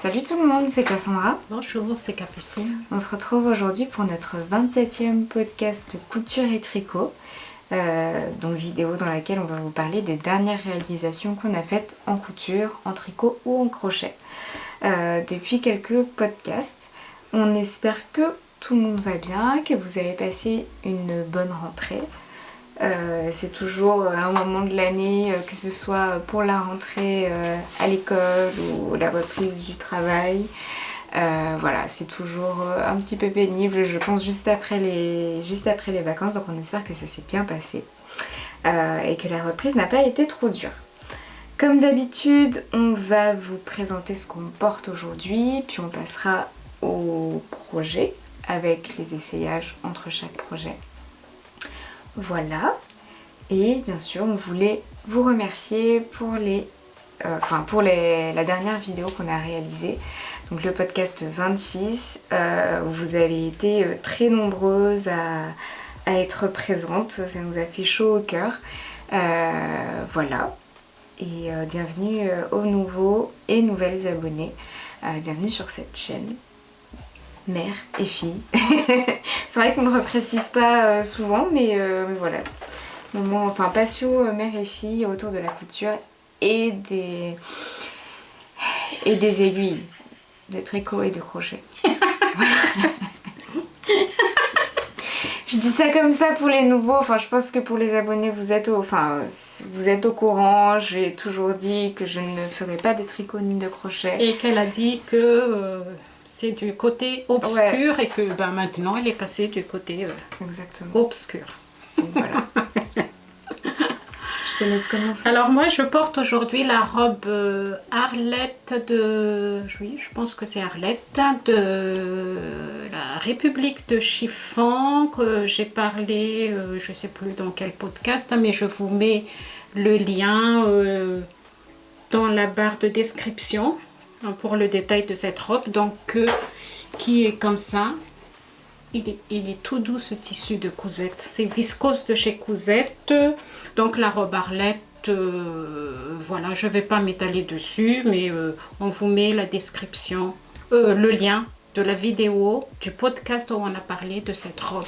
Salut tout le monde, c'est Cassandra. Bonjour, c'est Capucine. On se retrouve aujourd'hui pour notre 27e podcast couture et tricot, donc vidéo dans laquelle on va vous parler des dernières réalisations qu'on a faites en couture, en tricot ou en crochet. Depuis quelques podcasts, on espère que tout le monde va bien, que vous avez passé une bonne rentrée. C'est toujours un moment de l'année, que ce soit pour la rentrée à l'école ou la reprise du travail. Voilà, c'est toujours un petit peu pénible, je pense, juste après les vacances. Donc on espère que ça s'est bien passé et que la reprise n'a pas été trop dure. Comme d'habitude, on va vous présenter ce qu'on porte aujourd'hui, puis on passera au projet avec les essayages entre chaque projet. Voilà, et bien sûr on voulait vous remercier pour la dernière vidéo qu'on a réalisée, donc le podcast 26, où vous avez été très nombreuses à être présentes, ça nous a fait chaud au cœur, voilà, et bienvenue aux nouveaux et nouvelles abonnés, bienvenue sur cette chaîne. Mère et fille. C'est vrai qu'on ne le reprécise pas souvent, mais voilà. Moment, enfin, passion mère et fille autour de la couture et des aiguilles de tricot et de crochet. Je dis ça comme ça pour les nouveaux, enfin je pense que pour les abonnés vous êtes au courant. J'ai toujours dit que je ne ferai pas de tricot ni de crochet. Et qu'elle a dit que c'est du côté obscur, ouais. Et que maintenant elle est passée du côté obscur. Donc, voilà. Je te laisse commencer. Alors moi je porte aujourd'hui la robe Arlette de... Oui, je pense que c'est Arlette de la République de Chiffon, que j'ai parlé, je ne sais plus dans quel podcast, mais je vous mets le lien dans la barre de description pour le détail de cette robe, donc qui est comme ça. Il est tout doux, ce tissu de Cousette, c'est viscose de chez Cousette. Donc la robe Arlette, voilà, je ne vais pas m'étaler dessus, mais on vous met la description, le lien de la vidéo du podcast où on a parlé de cette robe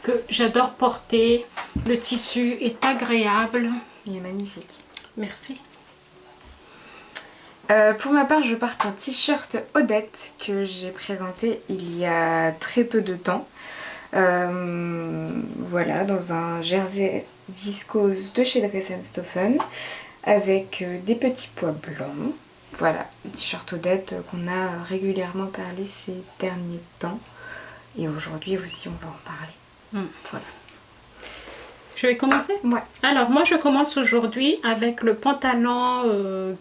que j'adore porter. Le tissu est agréable. Il est magnifique. Merci. Pour ma part, je porte un t-shirt Odette que j'ai présenté il y a très peu de temps. Voilà, dans un jersey viscose de chez Dress & Stophen avec des petits pois blancs. Voilà, le t-shirt Odette qu'on a régulièrement parlé ces derniers temps. Et aujourd'hui aussi, on va en parler. Voilà. Je vais commencer? Ouais. Alors, moi, je commence aujourd'hui avec le pantalon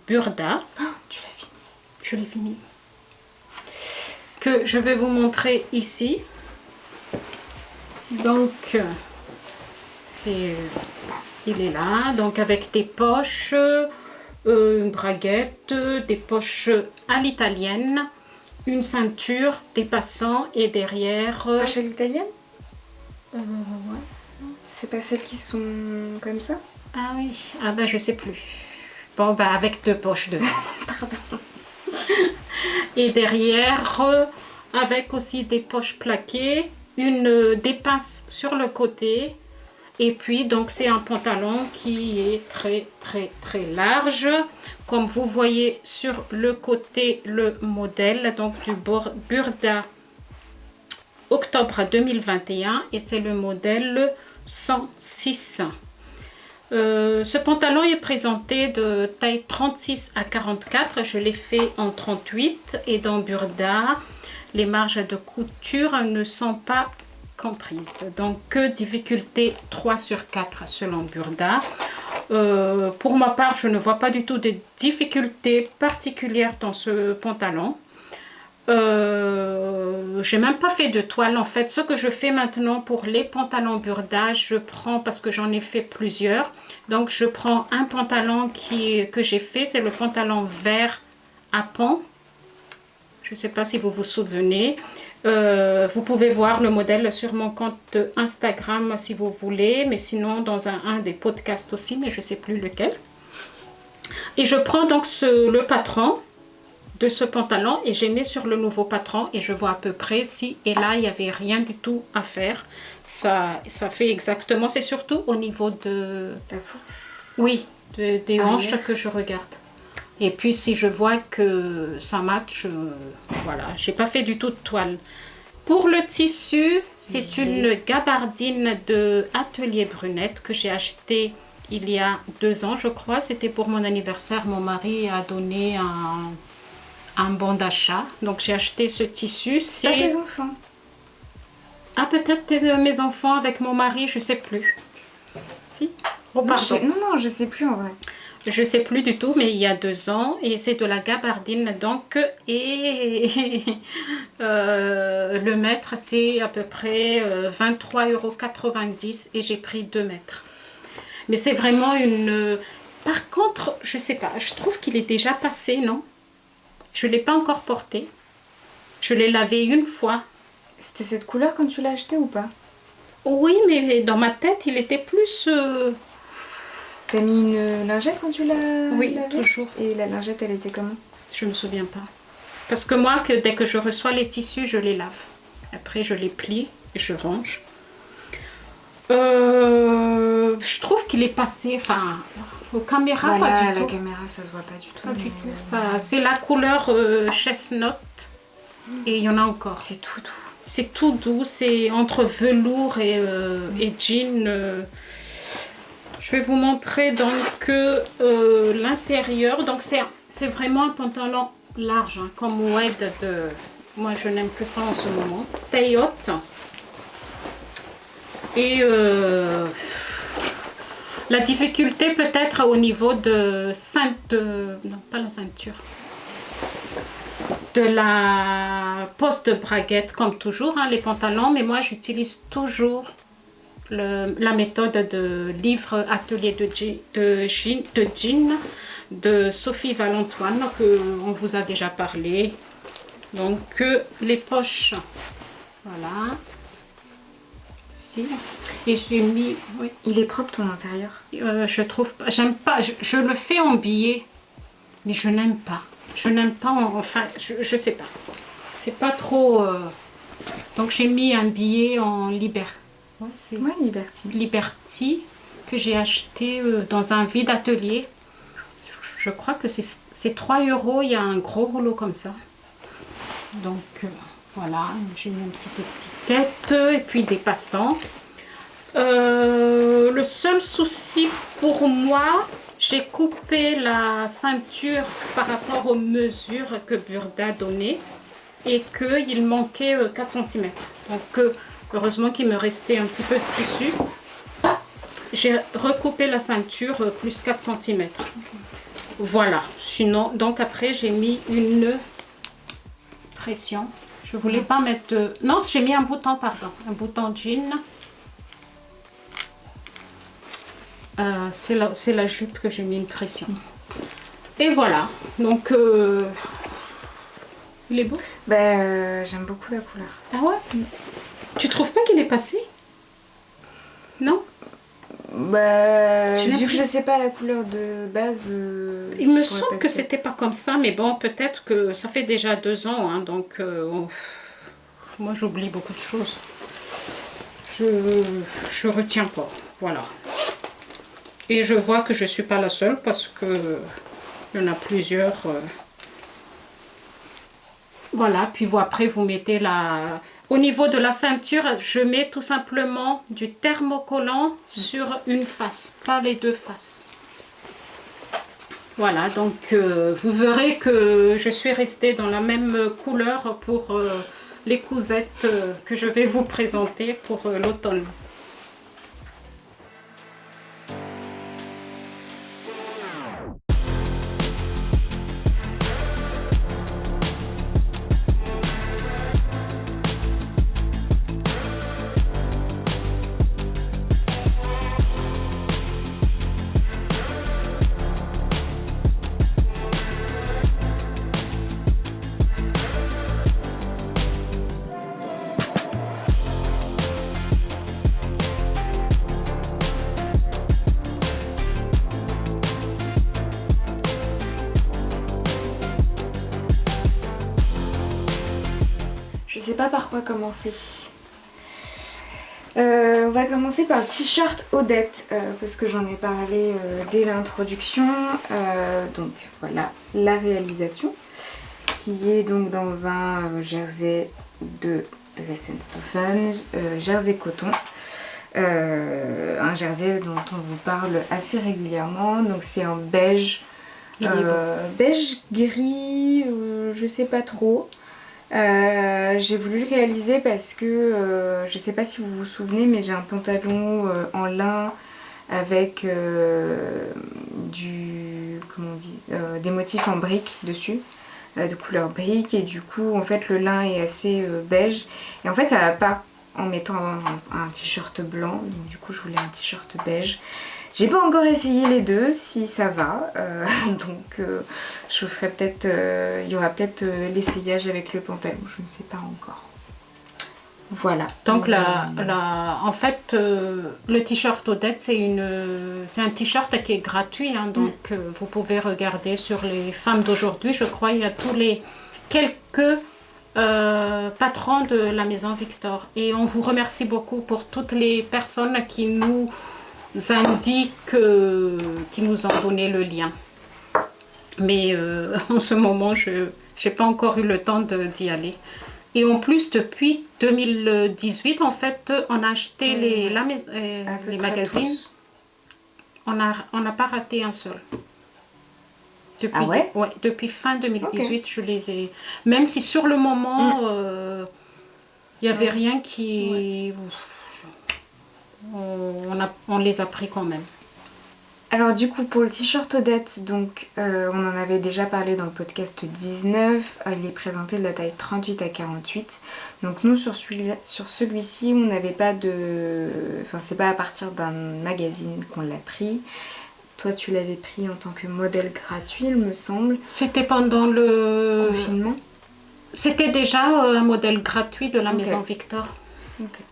Burda. Oh, tu l'as fini? Je l'ai fini. Que je vais vous montrer ici. Donc, il est là. Donc, avec des poches, une braguette, des poches à l'italienne, une ceinture, des passants et derrière... Poche à l'italienne? Ouais. C'est pas celles qui sont comme ça? Ah oui, ah ben je sais plus. Bon ben avec deux poches dedans. Pardon. Et derrière, avec aussi des poches plaquées, des passes sur le côté. Et puis donc c'est un pantalon qui est très très très large. Comme vous voyez sur le côté le modèle donc du Burda octobre 2021 et c'est le modèle 106. Ce pantalon est présenté de taille 36 à 44. Je l'ai fait en 38 et dans Burda, les marges de couture ne sont pas comprises. Donc, que difficulté 3 sur 4 selon Burda. Pour ma part, je ne vois pas du tout de difficultés particulières dans ce pantalon. J'ai même pas fait de toile en fait. Ce que je fais maintenant pour les pantalons Burda, je prends parce que j'en ai fait plusieurs. Donc je prends un pantalon que j'ai fait, c'est le pantalon vert à pont. Je ne sais pas si vous vous souvenez. Vous pouvez voir le modèle sur mon compte Instagram si vous voulez, mais sinon dans un des podcasts aussi, mais je ne sais plus lequel. Et je prends donc le patron de ce pantalon et j'ai mis sur le nouveau patron et je vois à peu près si, et là il n'y avait rien du tout à faire. Ça fait exactement, c'est surtout au niveau de La fourche. oui, des hanches Arrière. que je regarde. Et puis si je vois que ça match, voilà, j'ai pas fait du tout de toile. Pour le tissu, c'est une gabardine de Atelier Brunette que j'ai acheté il y a 2 ans, je crois. C'était pour mon anniversaire. Mon mari a donné un bon d'achat. Donc j'ai acheté ce tissu. Pas tes enfants. Ah, peut-être mes enfants avec mon mari, je sais plus. Si. Oh, Non, pardon. non, je sais plus en vrai. Je sais plus du tout, mais il y a 2 ans. Et c'est de la gabardine, donc. Et le mètre, c'est à peu près 23,90 € et j'ai pris 2 mètres. Mais c'est vraiment une... Par contre, je sais pas, je trouve qu'il est déjà passé, non? Je ne l'ai pas encore porté. Je l'ai lavé une fois. C'était cette couleur quand tu l'as acheté ou pas? Oui, mais dans ma tête, il était plus... T'as mis une lingette quand tu l'as Oui, lavé? toujours. Et la lingette, elle était comment? Je me souviens pas. Parce que moi, dès que je reçois les tissus, je les lave. Après, je les plie et je range. Je trouve qu'il est passé, enfin, aux caméras, Voilà, pas du la tout. caméra, ça se voit pas du tout. Pas du mais, tout. Ça, c'est la couleur chestnut et il y en a encore. C'est tout doux. C'est tout doux, c'est entre velours et jean. Je vais vous montrer donc l'intérieur. Donc c'est vraiment un pantalon large, hein, comme Wed de... Moi je n'aime que ça en ce moment. Taille haute. Et la difficulté peut-être au niveau de non pas la ceinture. De la poste de braguette comme toujours, hein, les pantalons. Mais moi j'utilise toujours la méthode de livre atelier de jean de Sophie Valentoine qu'on vous a déjà parlé. Donc les poches, voilà, si. Et j'ai mis, oui, Il est propre ton intérieur. je trouve pas, j'aime pas, je le fais en billet, mais je n'aime pas. Je n'aime pas, enfin, je sais pas. C'est pas trop. Donc j'ai mis un billet en Ouais, Liberty. Liberty que j'ai acheté dans un vide atelier. Je crois que c'est 3 €. Il y a un gros rouleau comme ça. Donc voilà, j'ai mis une petite étiquette et puis des passants. Le seul souci pour moi, j'ai coupé la ceinture par rapport aux mesures que Burda donnait et qu'il manquait 4 cm. Donc heureusement qu'il me restait un petit peu de tissu. J'ai recoupé la ceinture plus 4 cm. Okay. Voilà. Sinon, donc après, j'ai mis une pression. Je voulais pas mettre de... Non, j'ai mis un bouton, pardon. Un bouton jean. C'est la jupe que j'ai mis une pression. Et voilà. Donc, il est beau. J'aime beaucoup la couleur. Ah ouais? Tu trouves pas qu'il est passé? Non? Vu que je sais pas la couleur de base... il me semble que c'était pas comme ça, mais bon, peut-être que ça fait déjà 2 ans, hein, donc moi j'oublie beaucoup de choses. Je retiens pas, voilà. Et je vois que je suis pas la seule parce que il y en a plusieurs. Voilà, puis après vous mettez la... Au niveau de la ceinture, je mets tout simplement du thermocollant sur une face, pas les 2 faces. Voilà, donc vous verrez que je suis restée dans la même couleur pour les cousettes que je vais vous présenter pour l'automne. pas par quoi commencer. On va commencer par le t-shirt Odette, parce que j'en ai parlé dès l'introduction. Donc voilà la réalisation, qui est donc dans un jersey de Dressenstoffen, jersey coton. Un jersey dont on vous parle assez régulièrement, donc c'est un beige, beige gris, je sais pas trop. J'ai voulu le réaliser parce que je sais pas si vous vous souvenez, mais j'ai un pantalon en lin avec des motifs en brique dessus, de couleur brique, et du coup en fait le lin est assez beige, et en fait ça va pas en mettant un t-shirt blanc, donc du coup je voulais un t-shirt beige. J'ai pas encore essayé les deux, si ça va, donc je vous ferai peut-être, il y aura peut-être l'essayage avec le pantalon, je ne sais pas encore. Voilà. Donc en fait, le t-shirt Odette, c'est un t-shirt qui est gratuit, hein, donc vous pouvez regarder sur les femmes d'aujourd'hui, je crois, il y a tous les quelques patrons de la maison Victor. Et on vous remercie beaucoup pour toutes les personnes qui nous indiquent, qui nous ont donné le lien. Mais en ce moment, je n'ai pas encore eu le temps d'y aller. Et en plus, depuis 2018, en fait, on a acheté les magazines. Tous. On n'a pas raté un seul. Depuis, ah ouais? Ouais, depuis fin 2018, okay. Je les ai... Même si sur le moment, il n'y avait rien qui... Ouais. On les a pris quand même. Alors du coup pour le t-shirt Odette, donc on en avait déjà parlé dans le podcast 19, il est présenté de la taille 38 à 48. Donc nous sur celui-ci on n'avait pas de... Enfin c'est pas à partir d'un magazine qu'on l'a pris. Toi tu l'avais pris en tant que modèle gratuit il me semble. C'était pendant le... confinement. C'était déjà un modèle gratuit de la maison Victor. Okay.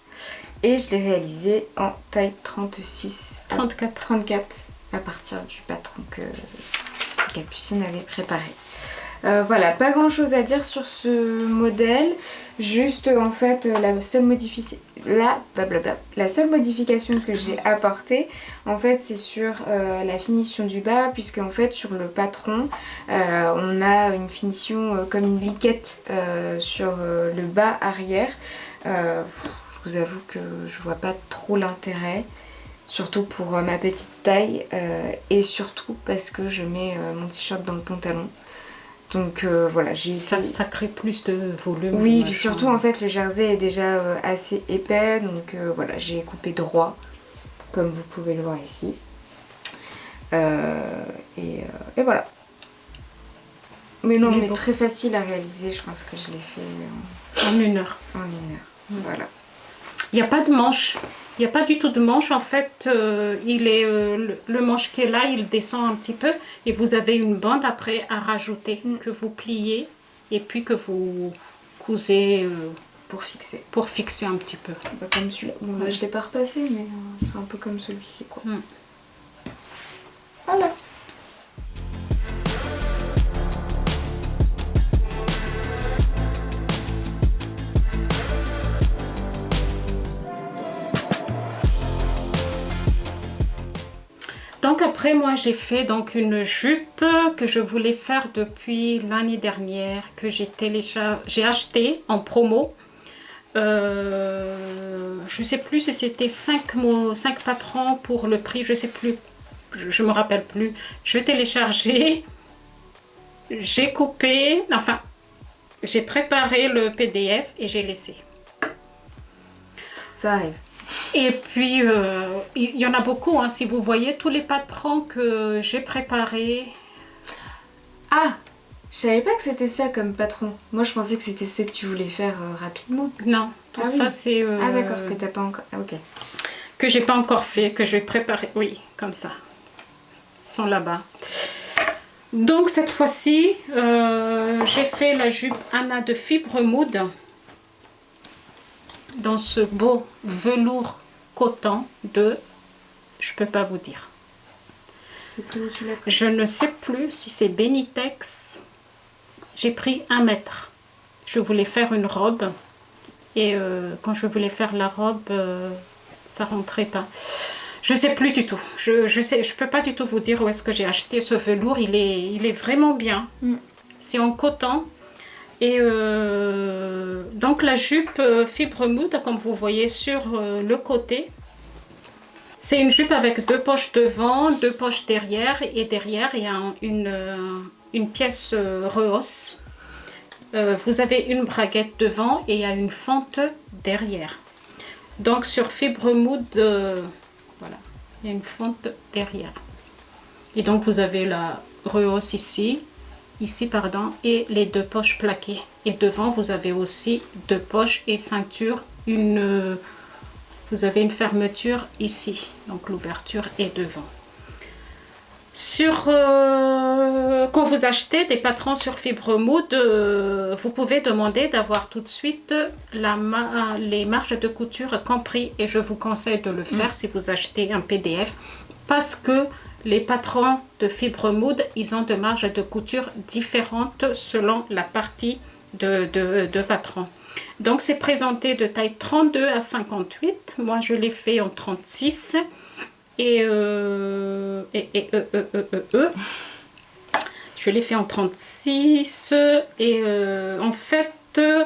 Et je l'ai réalisé en taille 34 à partir du patron que Capucine avait préparé. Voilà, pas grand chose à dire sur ce modèle, juste en fait la seule modification que j'ai apportée en fait c'est sur la finition du bas, puisque en fait sur le patron on a une finition comme une liquette sur le bas arrière. Je vous avoue que je vois pas trop l'intérêt. Surtout pour ma petite taille et surtout parce que je mets mon t-shirt dans le pantalon. Donc voilà, ça crée plus de volume. Oui, puis surtout en fait le jersey est déjà assez épais, donc voilà, j'ai coupé droit, comme vous pouvez le voir ici. Et voilà. Mais non, mais très facile à réaliser, je pense que je l'ai fait en 1 heure. En 1 heure, voilà. Il n'y a pas de manche. Il n'y a pas du tout de manche. En fait, le manche qui est là, il descend un petit peu. Et vous avez une bande après à rajouter que vous pliez et puis que vous cousez pour fixer. Pour fixer un petit peu. Bah, comme celui-là. Bon, là, je ne l'ai pas repassé, mais c'est un peu comme celui-ci, quoi. Voilà. Donc après moi j'ai fait donc une jupe que je voulais faire depuis l'année dernière, que j'ai acheté en promo. Je sais plus si c'était 5 patrons pour le prix, je sais plus, je me rappelle plus. Je téléchargé, j'ai coupé, enfin j'ai préparé le PDF et j'ai laissé. Ça arrive. Et puis, il y en a beaucoup, hein, si vous voyez tous les patrons que j'ai préparés. Ah, je savais pas que c'était ça comme patron. Moi, je pensais que c'était ceux que tu voulais faire rapidement. Non, tout ça, c'est... Ah d'accord, que t'as pas encore... Ah, ok. Que j'ai pas encore fait, que je vais préparer. Oui, comme ça. Ils sont là-bas. Donc, cette fois-ci, j'ai fait la jupe Anna de fibre moude. Dans ce beau velours coton de... Je peux pas vous dire. Je ne sais plus si c'est Benitex. J'ai pris 1 mètre. Je voulais faire une robe Et quand je voulais faire la robe, ça rentrait pas. Je sais plus du tout. Je peux pas du tout vous dire où est-ce que j'ai acheté ce velours. Il est vraiment bien. C'est en coton. Et donc la jupe fibre moude, comme vous voyez sur le côté. C'est une jupe avec 2 poches devant, 2 poches derrière. Et derrière, il y a une pièce rehausse. Vous avez une braguette devant et il y a une fente derrière. Donc sur fibre moude, voilà, il y a une fente derrière. Et donc vous avez la rehausse ici, pardon, et les 2 poches plaquées. Et devant vous avez aussi 2 poches et ceinture. Vous avez une fermeture ici, donc l'ouverture est devant. Quand vous achetez des patrons sur fibre moude, vous pouvez demander d'avoir tout de suite les marges de couture compris, et je vous conseille de le faire si vous achetez un PDF, parce que les patrons de fibre moude, ils ont des marges de couture différentes selon la partie de patron. Donc c'est présenté de taille 32 à 58, moi je l'ai fait en 36. Je l'ai fait en 36 et en fait,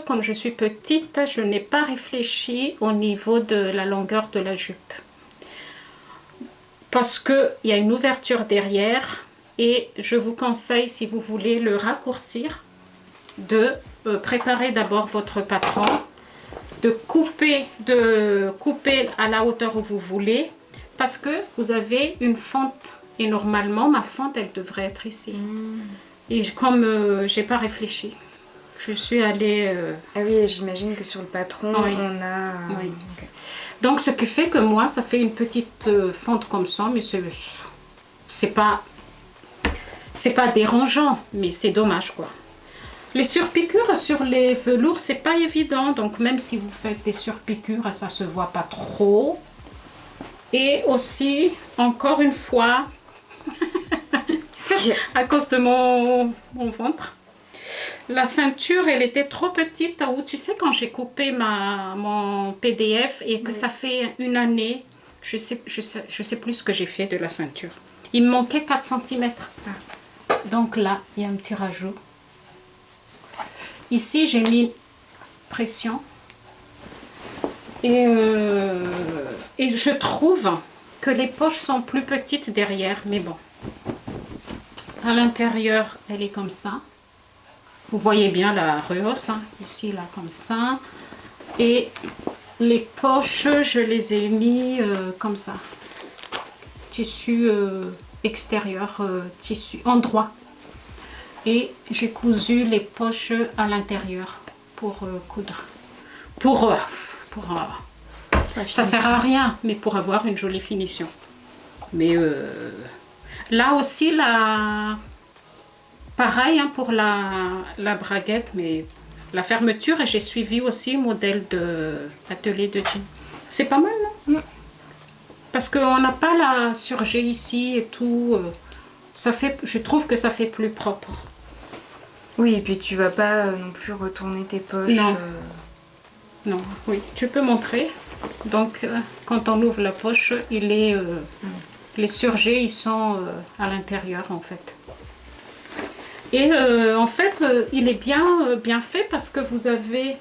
comme je suis petite, je n'ai pas réfléchi au niveau de la longueur de la jupe. Parce qu'il y a une ouverture derrière et je vous conseille, si vous voulez le raccourcir, de préparer d'abord votre patron, de couper à la hauteur où vous voulez, parce que vous avez une fente et normalement ma fente elle devrait être ici. Et comme j'ai pas réfléchi, je suis allée ah oui, j'imagine que sur le patron on a oui. Donc ce qui fait que moi ça fait une petite fente comme ça, mais c'est pas dérangeant, mais c'est dommage quoi. Les surpiqûres sur les velours c'est pas évident, donc même si vous faites des surpiqûres ça se voit pas trop. Et aussi, encore une fois, à cause de mon ventre, la ceinture, elle était trop petite. Où tu sais, quand j'ai coupé mon PDF et que ça fait une année, je sais plus ce que j'ai fait de la ceinture. Il me manquait 4 cm. Donc là, il y a un petit rajout. Ici, j'ai mis pression. Et je trouve que les poches sont plus petites derrière, mais bon. À l'intérieur, elle est comme ça. Vous voyez bien la rehausse, hein, ici, là, comme ça. Et les poches, je les ai mis comme ça. Tissu extérieur, tissu endroit. Et j'ai cousu les poches à l'intérieur pour coudre. Ça sert à rien, mais pour avoir une jolie finition. Mais là aussi, pareil hein, pour la braguette, mais la fermeture, et j'ai suivi aussi modèle de atelier de jean. C'est pas mal, non? Parce qu'on n'a pas la surgée ici et tout. Je trouve que ça fait plus propre. Oui, et puis tu vas pas non plus retourner tes poches. Non. Non, oui, tu peux montrer. Donc, quand on ouvre la poche, les surgés, ils sont à l'intérieur, en fait. Et en fait, il est bien fait parce que vous avez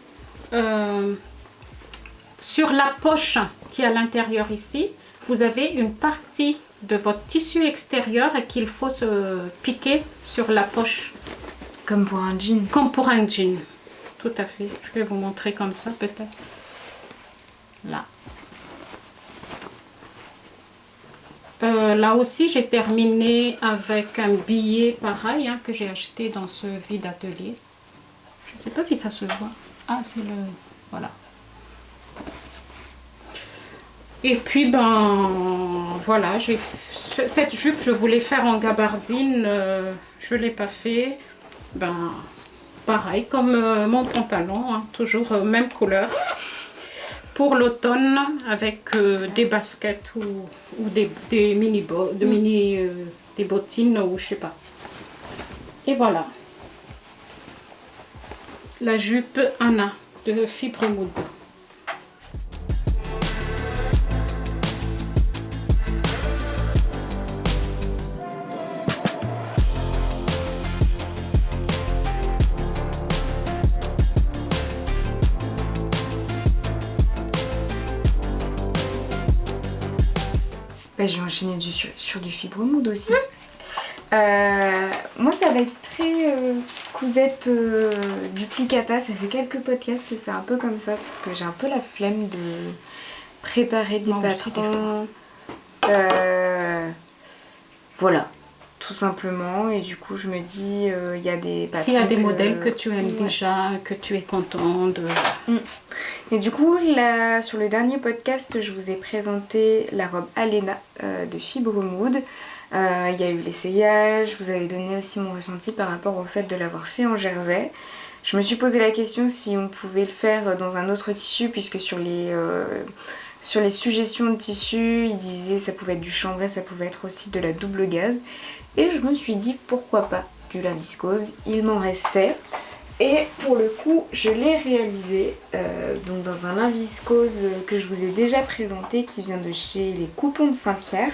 sur la poche qui est à l'intérieur ici, vous avez une partie de votre tissu extérieur qu'il faut se piquer sur la poche. Comme pour un jean. Comme pour un jean. Tout à fait. Je vais vous montrer comme ça peut-être. Là. Là aussi, j'ai terminé avec un billet pareil hein, que j'ai acheté dans ce vide atelier. Je ne sais pas si ça se voit. Ah, c'est le... Voilà. Et puis, ben, voilà. Cette jupe, je voulais faire en gabardine. Je ne l'ai pas fait. Ben, pareil, comme mon pantalon. Hein, toujours même couleur. Pour l'automne, avec des baskets ou des des bottines ou je sais pas. Et voilà. La jupe Anna de fibre moude. Bah, je vais enchaîner sur du fibre moude aussi. Moi ça va être très cousette duplicata. Ça fait quelques podcasts que c'est un peu comme ça parce que j'ai un peu la flemme de préparer des patrons. Voilà, tout simplement. Et du coup je me dis il y a des patrons. S'il y a des modèles que tu aimes déjà, que tu es content de... Et du coup là, sur le dernier podcast je vous ai présenté la robe Alena de fibre moude. Il y a eu l'essayage, je vous avais donné aussi mon ressenti par rapport au fait de l'avoir fait en jersey. Je me suis posé la question si on pouvait le faire dans un autre tissu, puisque sur les suggestions de tissu, il disait ça pouvait être du chambray, ça pouvait être aussi de la double gaze. Et je me suis dit pourquoi pas du lin viscose, il m'en restait. Et pour le coup, je l'ai réalisé donc dans un lin viscose que je vous ai déjà présenté, qui vient de chez les Coupons de Saint-Pierre.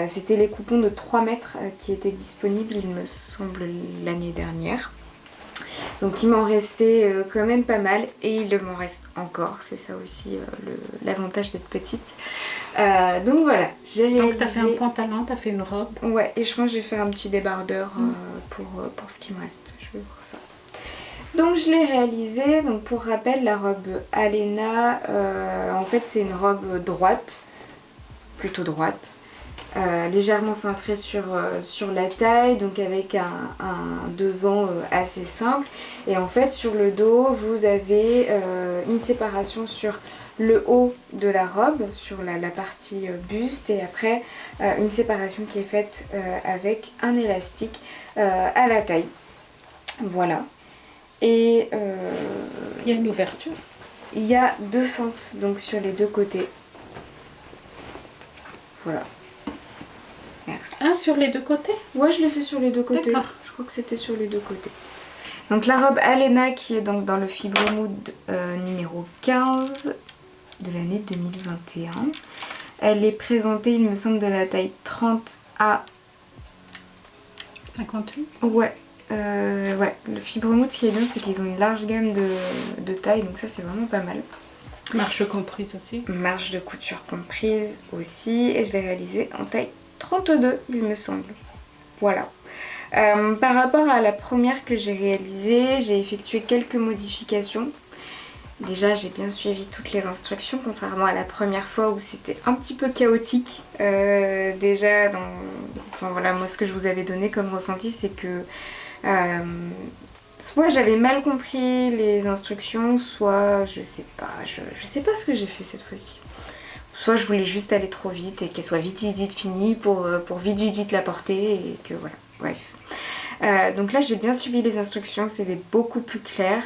C'était les coupons de 3 mètres qui étaient disponibles, il me semble, l'année dernière. Donc il m'en restait quand même pas mal et il m'en reste encore. C'est ça aussi l'avantage d'être petite. Donc voilà, j'ai réalisé... Donc tu as fait un pantalon, tu as fait une robe. Ouais, et je pense que je vais faire un petit débardeur pour ce qui me reste. Je vais voir ça. Donc je l'ai réalisé. Donc pour rappel, la robe Alena, en fait c'est une robe droite, plutôt droite. Légèrement cintré sur la taille, donc avec un devant assez simple. Et en fait sur le dos vous avez une séparation sur le haut de la robe, sur la partie buste, et après une séparation qui est faite avec un élastique à la taille. Voilà. Et il y a une ouverture. Il y a 2 fentes donc sur les 2 côtés. Voilà. Merci. Ah, sur les 2 côtés? Ouais, je l'ai fait sur les 2 côtés. D'accord. Je crois que c'était sur les 2 côtés. Donc la robe Alena qui est donc dans le fibre moude numéro 15 de l'année 2021. Elle est présentée, il me semble, de la taille 30 à 58. Ouais. Ouais. Le fibre moude, ce qui est bien, c'est qu'ils ont une large gamme de taille, donc ça c'est vraiment pas mal. Marge comprise aussi. Marge de couture comprise aussi. Et je l'ai réalisée en taille 32, il me semble. Voilà. Par rapport à la première que j'ai réalisée, j'ai effectué quelques modifications. Déjà, j'ai bien suivi toutes les instructions, contrairement à la première fois où c'était un petit peu chaotique. Déjà, enfin voilà, moi ce que je vous avais donné comme ressenti, c'est que soit j'avais mal compris les instructions, soit je sais pas ce que j'ai fait cette fois-ci. Soit je voulais juste aller trop vite et qu'elle soit vite finie pour vite la porter et que voilà, bref. Donc là j'ai bien suivi les instructions, c'était beaucoup plus clair.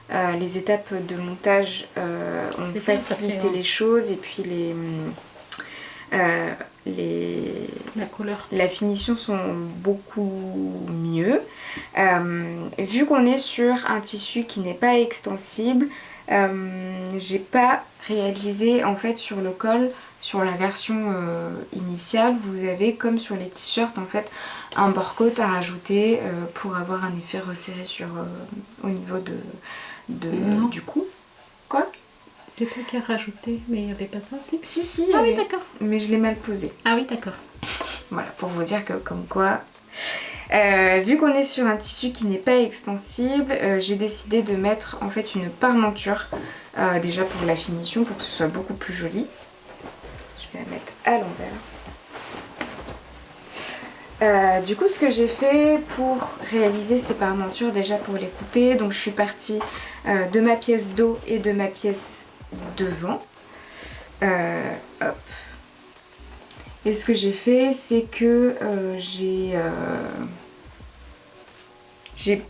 Les étapes de montage ont facilité les choses et puis la finition sont beaucoup mieux. Vu qu'on est sur un tissu qui n'est pas extensible, j'ai pas réalisé en fait sur le col, sur la version initiale, vous avez comme sur les t-shirts en fait un bord-côte à rajouter pour avoir un effet resserré au niveau du cou. Quoi? C'est toi qui as rajouté, mais il n'y avait pas ça, si? Si, ah oui, d'accord. Mais je l'ai mal posé. Ah oui, d'accord. Voilà, pour vous dire que comme quoi... vu qu'on est sur un tissu qui n'est pas extensible, j'ai décidé de mettre en fait une parmenture déjà pour la finition, pour que ce soit beaucoup plus joli. Je vais la mettre à l'envers. Du coup, ce que j'ai fait pour réaliser ces parmentures, déjà pour les couper, donc je suis partie de ma pièce dos et de ma pièce devant. Hop. Et ce que j'ai fait, c'est que j'ai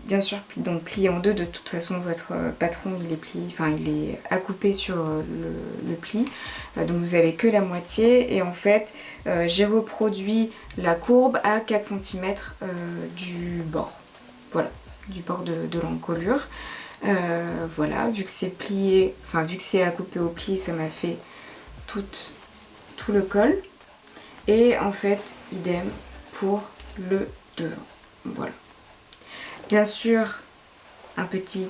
bien sûr donc plié en deux. De toute façon, votre patron il est plié, enfin il est à couper sur le pli. Donc vous avez que la moitié. Et en fait, j'ai reproduit la courbe à 4 cm du bord. Voilà, du bord de l'encolure. Voilà, vu que c'est plié, enfin vu que c'est à couper au pli, ça m'a fait tout le col. Et en fait, idem pour le devant. Voilà. Bien sûr, un petit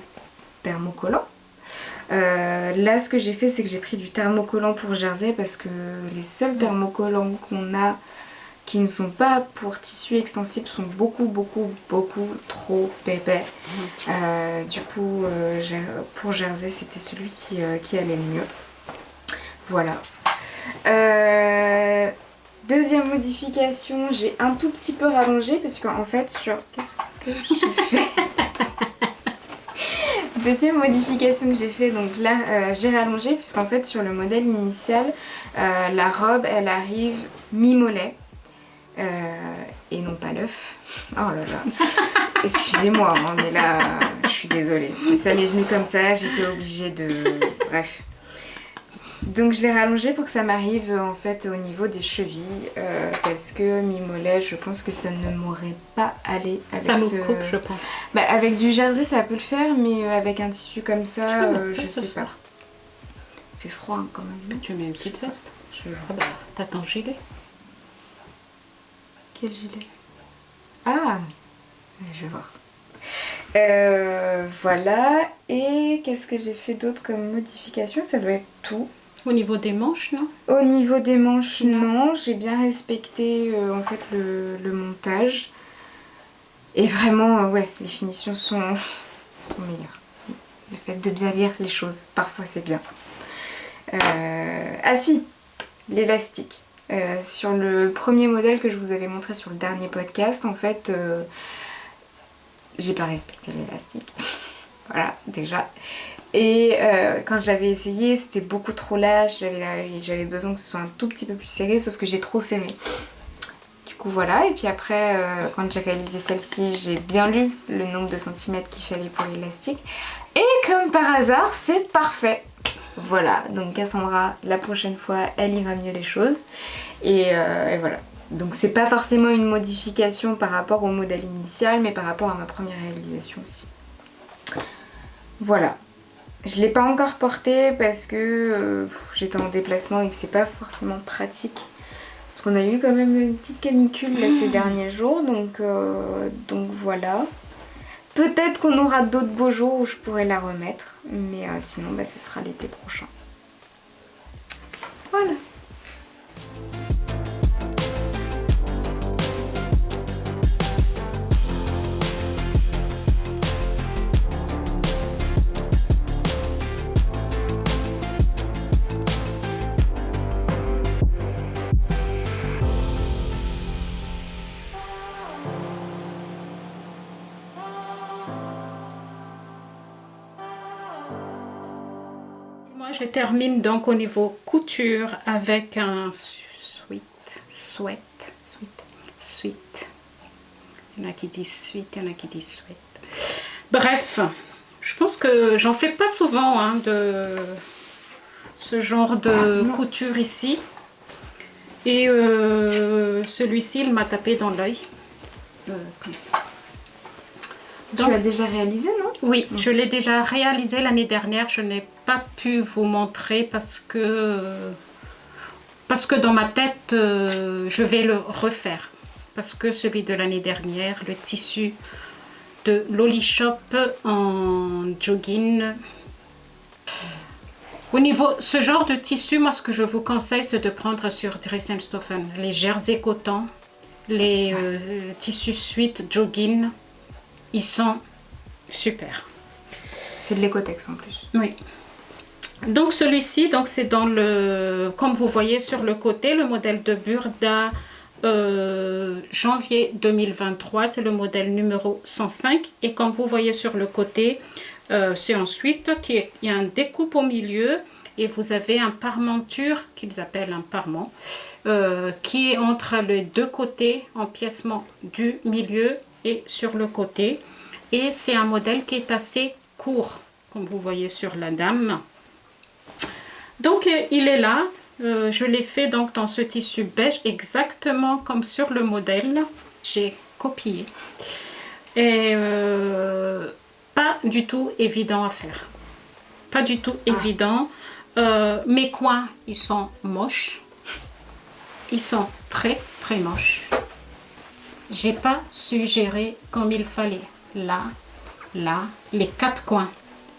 thermocollant. Là, ce que j'ai fait, c'est que j'ai pris du thermocollant pour jersey parce que les seuls thermocollants qu'on a qui ne sont pas pour tissu extensible sont beaucoup trop épais. Du coup, pour jersey, c'était celui qui allait le mieux. Voilà. Deuxième modification, j'ai un tout petit peu rallongé parce qu'en fait sur... Qu'est-ce que j'ai fait? Deuxième modification que j'ai fait, donc là j'ai rallongé puisqu'en fait sur le modèle initial, la robe elle arrive mi-mollet et non pas l'œuf. Oh là là, excusez-moi hein, mais là je suis désolée, ça m'est venu comme ça, j'étais obligée de... Bref. Donc je l'ai rallongé pour que ça m'arrive en fait au niveau des chevilles parce que mi-mollet je pense que ça ne m'aurait pas allé avec ça nous coupe je pense. Bah, avec du jersey ça peut le faire mais avec un tissu comme ça, je sais pas. Il fait froid hein, quand même. Tu mets une petite veste. T'as ton gilet. Quel gilet? Ah, je vais voir. Voilà, et qu'est-ce que j'ai fait d'autre comme modification? Ça doit être tout. Au niveau des manches, non? Au niveau des manches, non. J'ai bien respecté en fait le montage. Et vraiment, ouais, les finitions sont meilleures. Le fait de bien lire les choses, parfois c'est bien. Ah si, l'élastique. Sur le premier modèle que je vous avais montré sur le dernier podcast, en fait, j'ai pas respecté l'élastique. Voilà, déjà. Et quand je l'avais essayé, c'était beaucoup trop lâche, j'avais besoin que ce soit un tout petit peu plus serré, sauf que j'ai trop serré. Du coup voilà, et puis après, quand j'ai réalisé celle-ci, j'ai bien lu le nombre de centimètres qu'il fallait pour l'élastique. Et comme par hasard, c'est parfait. Voilà, donc Cassandra, la prochaine fois, elle ira mieux les choses. Et voilà. Donc c'est pas forcément une modification par rapport au modèle initial, mais par rapport à ma première réalisation aussi. Voilà. Je l'ai pas encore porté parce que j'étais en déplacement et que c'est pas forcément pratique. Parce qu'on a eu quand même une petite canicule là, ces derniers jours, donc voilà. Peut-être qu'on aura d'autres beaux jours où je pourrai la remettre, mais sinon bah, ce sera l'été prochain. Voilà. Moi, je termine donc au niveau couture avec un sweat. Il y en a qui disent suite, il y en a qui disent sweat. Bref, je pense que j'en fais pas souvent hein, de ce genre de couture ici. Et celui-ci, il m'a tapé dans l'œil. Comme ça. Donc, tu l'as déjà réalisé, non? Oui, je l'ai déjà réalisé l'année dernière. Je n'ai pas pu vous montrer parce que dans ma tête, je vais le refaire. Parce que celui de l'année dernière, le tissu de Loli Shop en jogging. Au niveau, ce genre de tissu, moi ce que je vous conseille, c'est de prendre sur Dress & Stoffer les jersey coton, les tissus suite jogging. Ils sont super. C'est de l'écotex en plus. Oui. Donc celui-ci, donc c'est dans le, comme vous voyez sur le côté, le modèle de Burda janvier 2023, c'est le modèle numéro 105. Et comme vous voyez sur le côté, c'est ensuite qu'il y a un découpe au milieu et vous avez un parmenture qu'ils appellent un parement qui est entre les deux côtés, empiècement du milieu et sur le côté. Et c'est un modèle qui est assez court, comme vous voyez sur la dame. Donc il est là, je l'ai fait donc dans ce tissu beige, exactement comme sur le modèle. J'ai copié. Et pas du tout évident à faire. Pas du tout évident. Mes coins, ils sont moches. Ils sont très très moches. J'ai pas su gérer comme il fallait. Là, les quatre coins,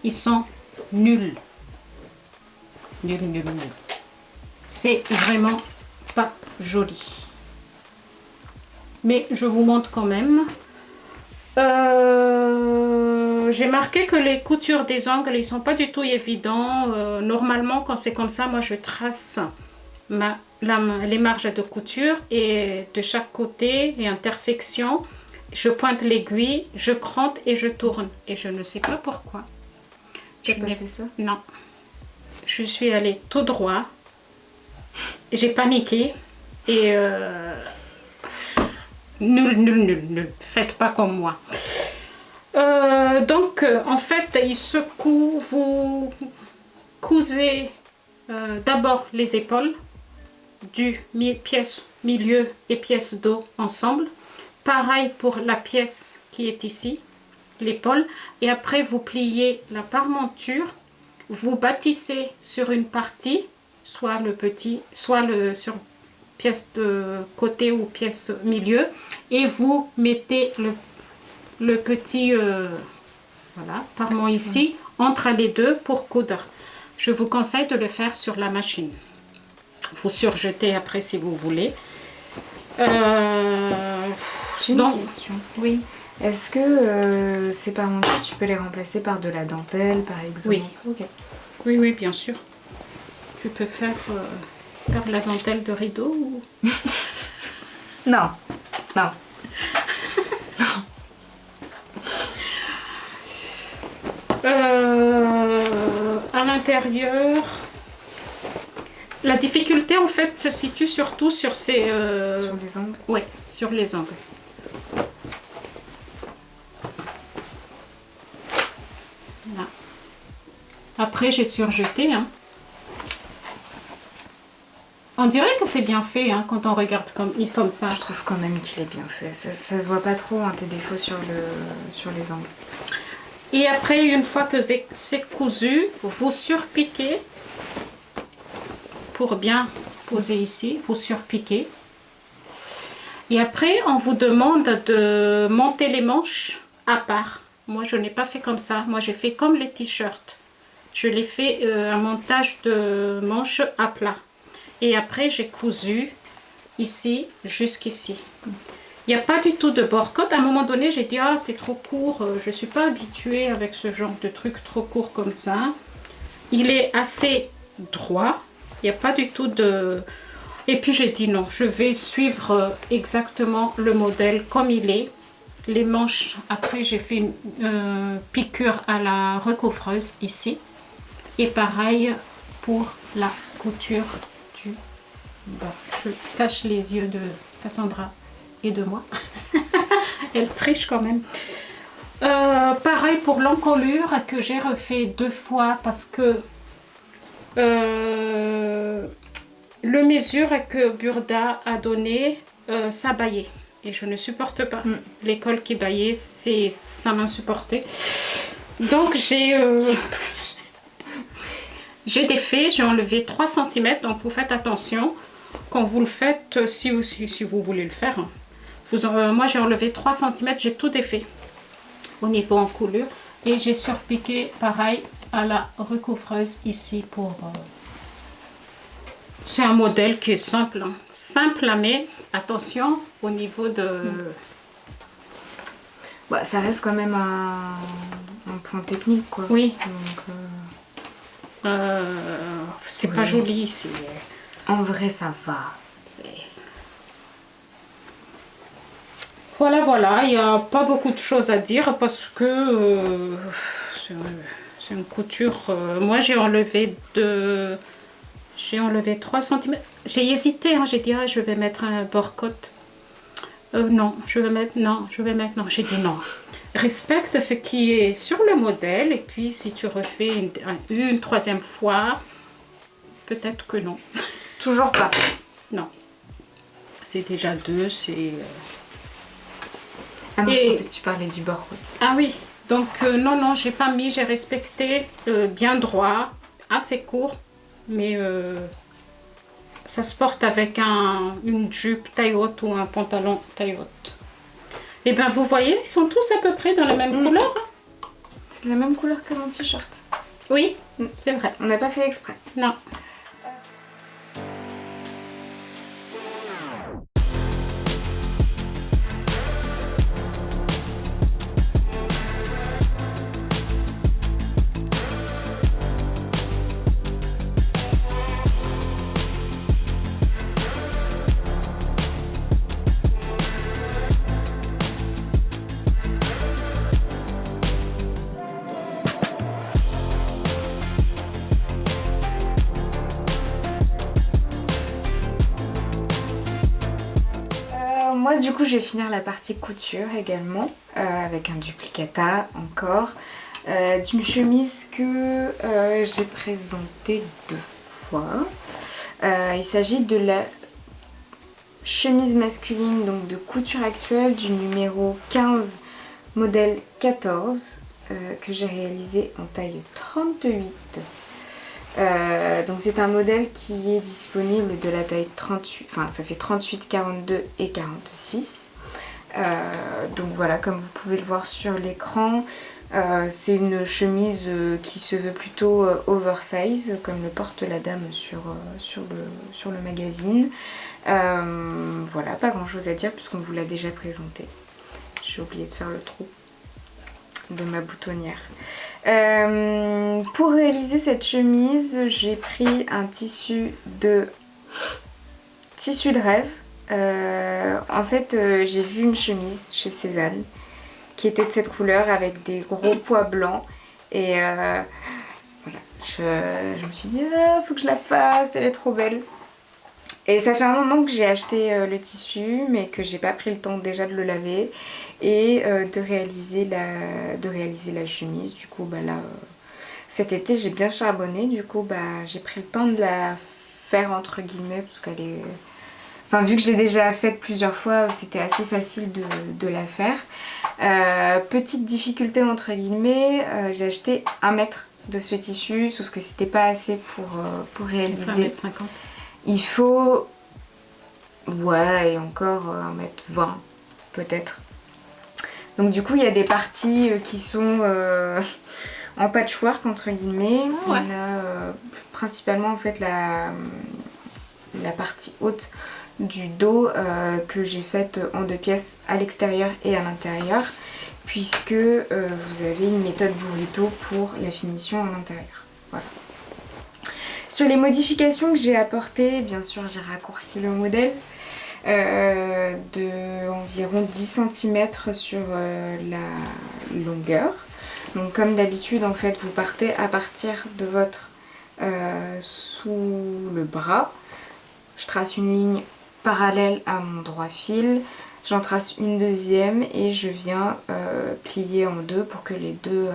ils sont nuls. Nul, nul, nul. C'est vraiment pas joli. Mais je vous montre quand même. J'ai marqué que les coutures des ongles, ils sont pas du tout évidents. Normalement, quand c'est comme ça, moi je trace les marges de couture et de chaque côté, les intersections, je pointe l'aiguille, je crante et je tourne. Et je ne sais pas pourquoi. Tu n'as pas fait ça? Non. Je suis allée tout droit. J'ai paniqué et nul, nul, nul, nul. Faites pas comme moi. Donc, en fait, il se coud, vous cousez d'abord les épaules du pièce milieu et pièce dos ensemble. Pareil pour la pièce qui est ici, l'épaule. Et après, vous pliez la parmenture. Vous bâtissez sur une partie, soit le petit, soit sur pièce de côté ou pièce milieu. Et vous mettez le petit voilà, parement ici, entre les deux pour coudre. Je vous conseille de le faire sur la machine. Vous surjetez après si vous voulez. J'ai une question. Oui. Est-ce que ces parmentures, tu peux les remplacer par de la dentelle, par exemple? Oui. Okay. Oui, oui, bien sûr. Tu peux faire de la dentelle de rideau ou... Non, non. À l'intérieur, la difficulté en fait se situe surtout sur ces... Sur les ongles? Oui, sur les ongles. Là. Après j'ai surjeté. Hein. On dirait que c'est bien fait hein, quand on regarde comme ça. Je trouve quand même qu'il est bien fait. Ça se voit pas trop hein, tes défauts sur les ongles. Et après, une fois que c'est cousu, vous surpiquez pour bien poser ici. Vous surpiquez. Et après, on vous demande de monter les manches à part. Moi, je n'ai pas fait comme ça. Moi, j'ai fait comme les t-shirts. Je l'ai fait un montage de manches à plat. Et après, j'ai cousu ici jusqu'ici. Il n'y a pas du tout de bord-côte. À un moment donné, j'ai dit, ah, c'est trop court. Je ne suis pas habituée avec ce genre de truc trop court comme ça. Il est assez droit. Il n'y a pas du tout de... Et puis, j'ai dit non, je vais suivre exactement le modèle comme il est. Les manches, après, j'ai fait une piqûre à la recouvreuse ici. Et pareil pour la couture du bas. Je cache les yeux de Cassandra et de moi. Elle triche quand même. Pareil pour l'encolure que j'ai refait 2 fois parce que le mesure que Burda a donné, ça baillait. Et je ne supporte pas. L'école qui baillait, ça m'insupportait. Donc j'ai défait, j'ai enlevé 3 cm. Donc vous faites attention quand vous le faites, si vous voulez le faire. Moi j'ai enlevé 3 cm, j'ai tout défait au niveau encolure. Et j'ai surpiqué pareil à la recouvreuse ici pour... C'est un modèle qui est simple. Hein. Simple, mais attention au niveau de... Bah, ça reste quand même un point technique, quoi. Oui. Donc, c'est pas joli. En vrai, ça va. Voilà, voilà. Il n'y a pas beaucoup de choses à dire parce que c'est une couture... moi, j'ai enlevé 3 cm. J'ai hésité, hein, j'ai dit ah, je vais mettre un bord-côte. Non, je vais mettre non. J'ai dit non. Respecte ce qui est sur le modèle et puis si tu refais une 3e fois, peut-être que non. Toujours pas. Non. C'est déjà 2, c'est... Ah non, je pensais que tu parlais du bord-côte. Ah oui, donc non, j'ai pas mis, j'ai respecté bien droit, assez court. Mais ça se porte avec une jupe taille haute ou un pantalon taille haute. Et bien vous voyez, ils sont tous à peu près dans la même couleur. Hein. C'est la même couleur que mon t-shirt. Oui, c'est vrai. On n'a pas fait exprès. Non. Moi du coup je vais finir la partie couture également avec un duplicata encore d'une chemise que j'ai présentée 2 fois. Il s'agit de la chemise masculine donc de couture actuelle du numéro 15 modèle 14 que j'ai réalisé en taille 38. Donc c'est un modèle qui est disponible de la taille 38, enfin ça fait 38, 42 et 46. Donc voilà, comme vous pouvez le voir sur l'écran, c'est une chemise qui se veut plutôt oversize, comme le porte la dame sur le magazine. Voilà, pas grand chose à dire puisqu'on vous l'a déjà présenté. J'ai oublié de faire le trou de ma boutonnière. Pour réaliser cette chemise, j'ai pris un tissu de rêve. En fait, j'ai vu une chemise chez Cézanne qui était de cette couleur avec des gros pois blancs et voilà, je me suis dit faut que je la fasse, elle est trop belle. Et ça fait un moment que j'ai acheté le tissu mais que j'ai pas pris le temps déjà de le laver et de réaliser la chemise. Du coup bah là cet été j'ai bien charbonné, du coup bah j'ai pris le temps de la faire entre guillemets parce qu'elle est... Enfin vu que j'ai déjà faite plusieurs fois c'était assez facile de la faire. Petite difficulté entre guillemets, j'ai acheté 1 mètre de ce tissu sauf que c'était pas assez pour réaliser. 1,50 m. Il faut, ouais, et encore 1,20 m peut-être. Donc du coup il y a des parties qui sont en patchwork entre guillemets. Ah ouais. On a principalement en fait la partie haute du dos que j'ai faite en 2 pièces à l'extérieur et à l'intérieur puisque vous avez une méthode burrito pour la finition en intérieur. Voilà. Sur les modifications que j'ai apportées, bien sûr j'ai raccourci le modèle de environ 10 cm sur la longueur. Donc comme d'habitude en fait vous partez à partir de votre sous le bras. Je trace une ligne parallèle à mon droit fil, j'en trace une deuxième et je viens plier en deux pour que les deux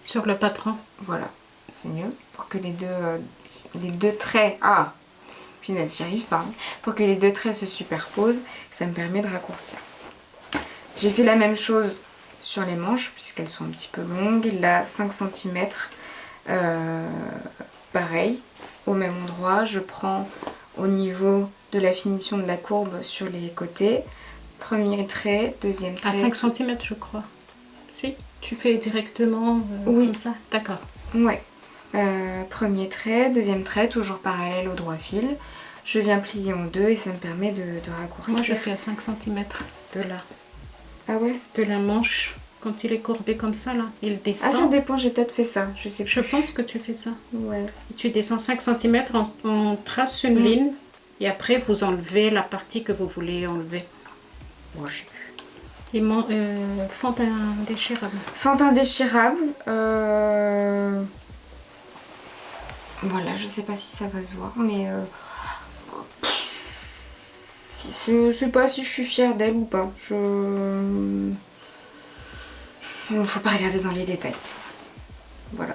Sur le patron. Voilà, c'est mieux. Pour que les deux traits... Ah, punaise, j'y arrive pas. Pour que les 2 traits se superposent, ça me permet de raccourcir. J'ai fait la même chose sur les manches, puisqu'elles sont un petit peu longues. Là, 5 cm, pareil, au même endroit. Je prends au niveau de la finition de la courbe sur les côtés. Premier trait, deuxième trait. À 5 cm, je crois. Si, tu fais directement oui. Comme ça. D'accord. Ouais. Premier trait, deuxième trait, toujours parallèle au droit fil. Je viens plier en deux et ça me permet de raccourcir. Moi, je fais à 5 cm de là. Ah ouais? De la manche. Quand il est courbé comme ça, là, il descend. Ah, ça dépend, j'ai peut-être fait ça. Je sais plus. Je pense que tu fais ça. Ouais. Tu descends 5 cm, on trace une ligne et après vous enlevez la partie que vous voulez enlever. Bon, je sais plus. Et fente indéchirable. Fente indéchirable. Voilà, je sais pas si ça va se voir, mais je sais pas si je suis fière d'elle ou pas. Il faut pas regarder dans les détails. Voilà.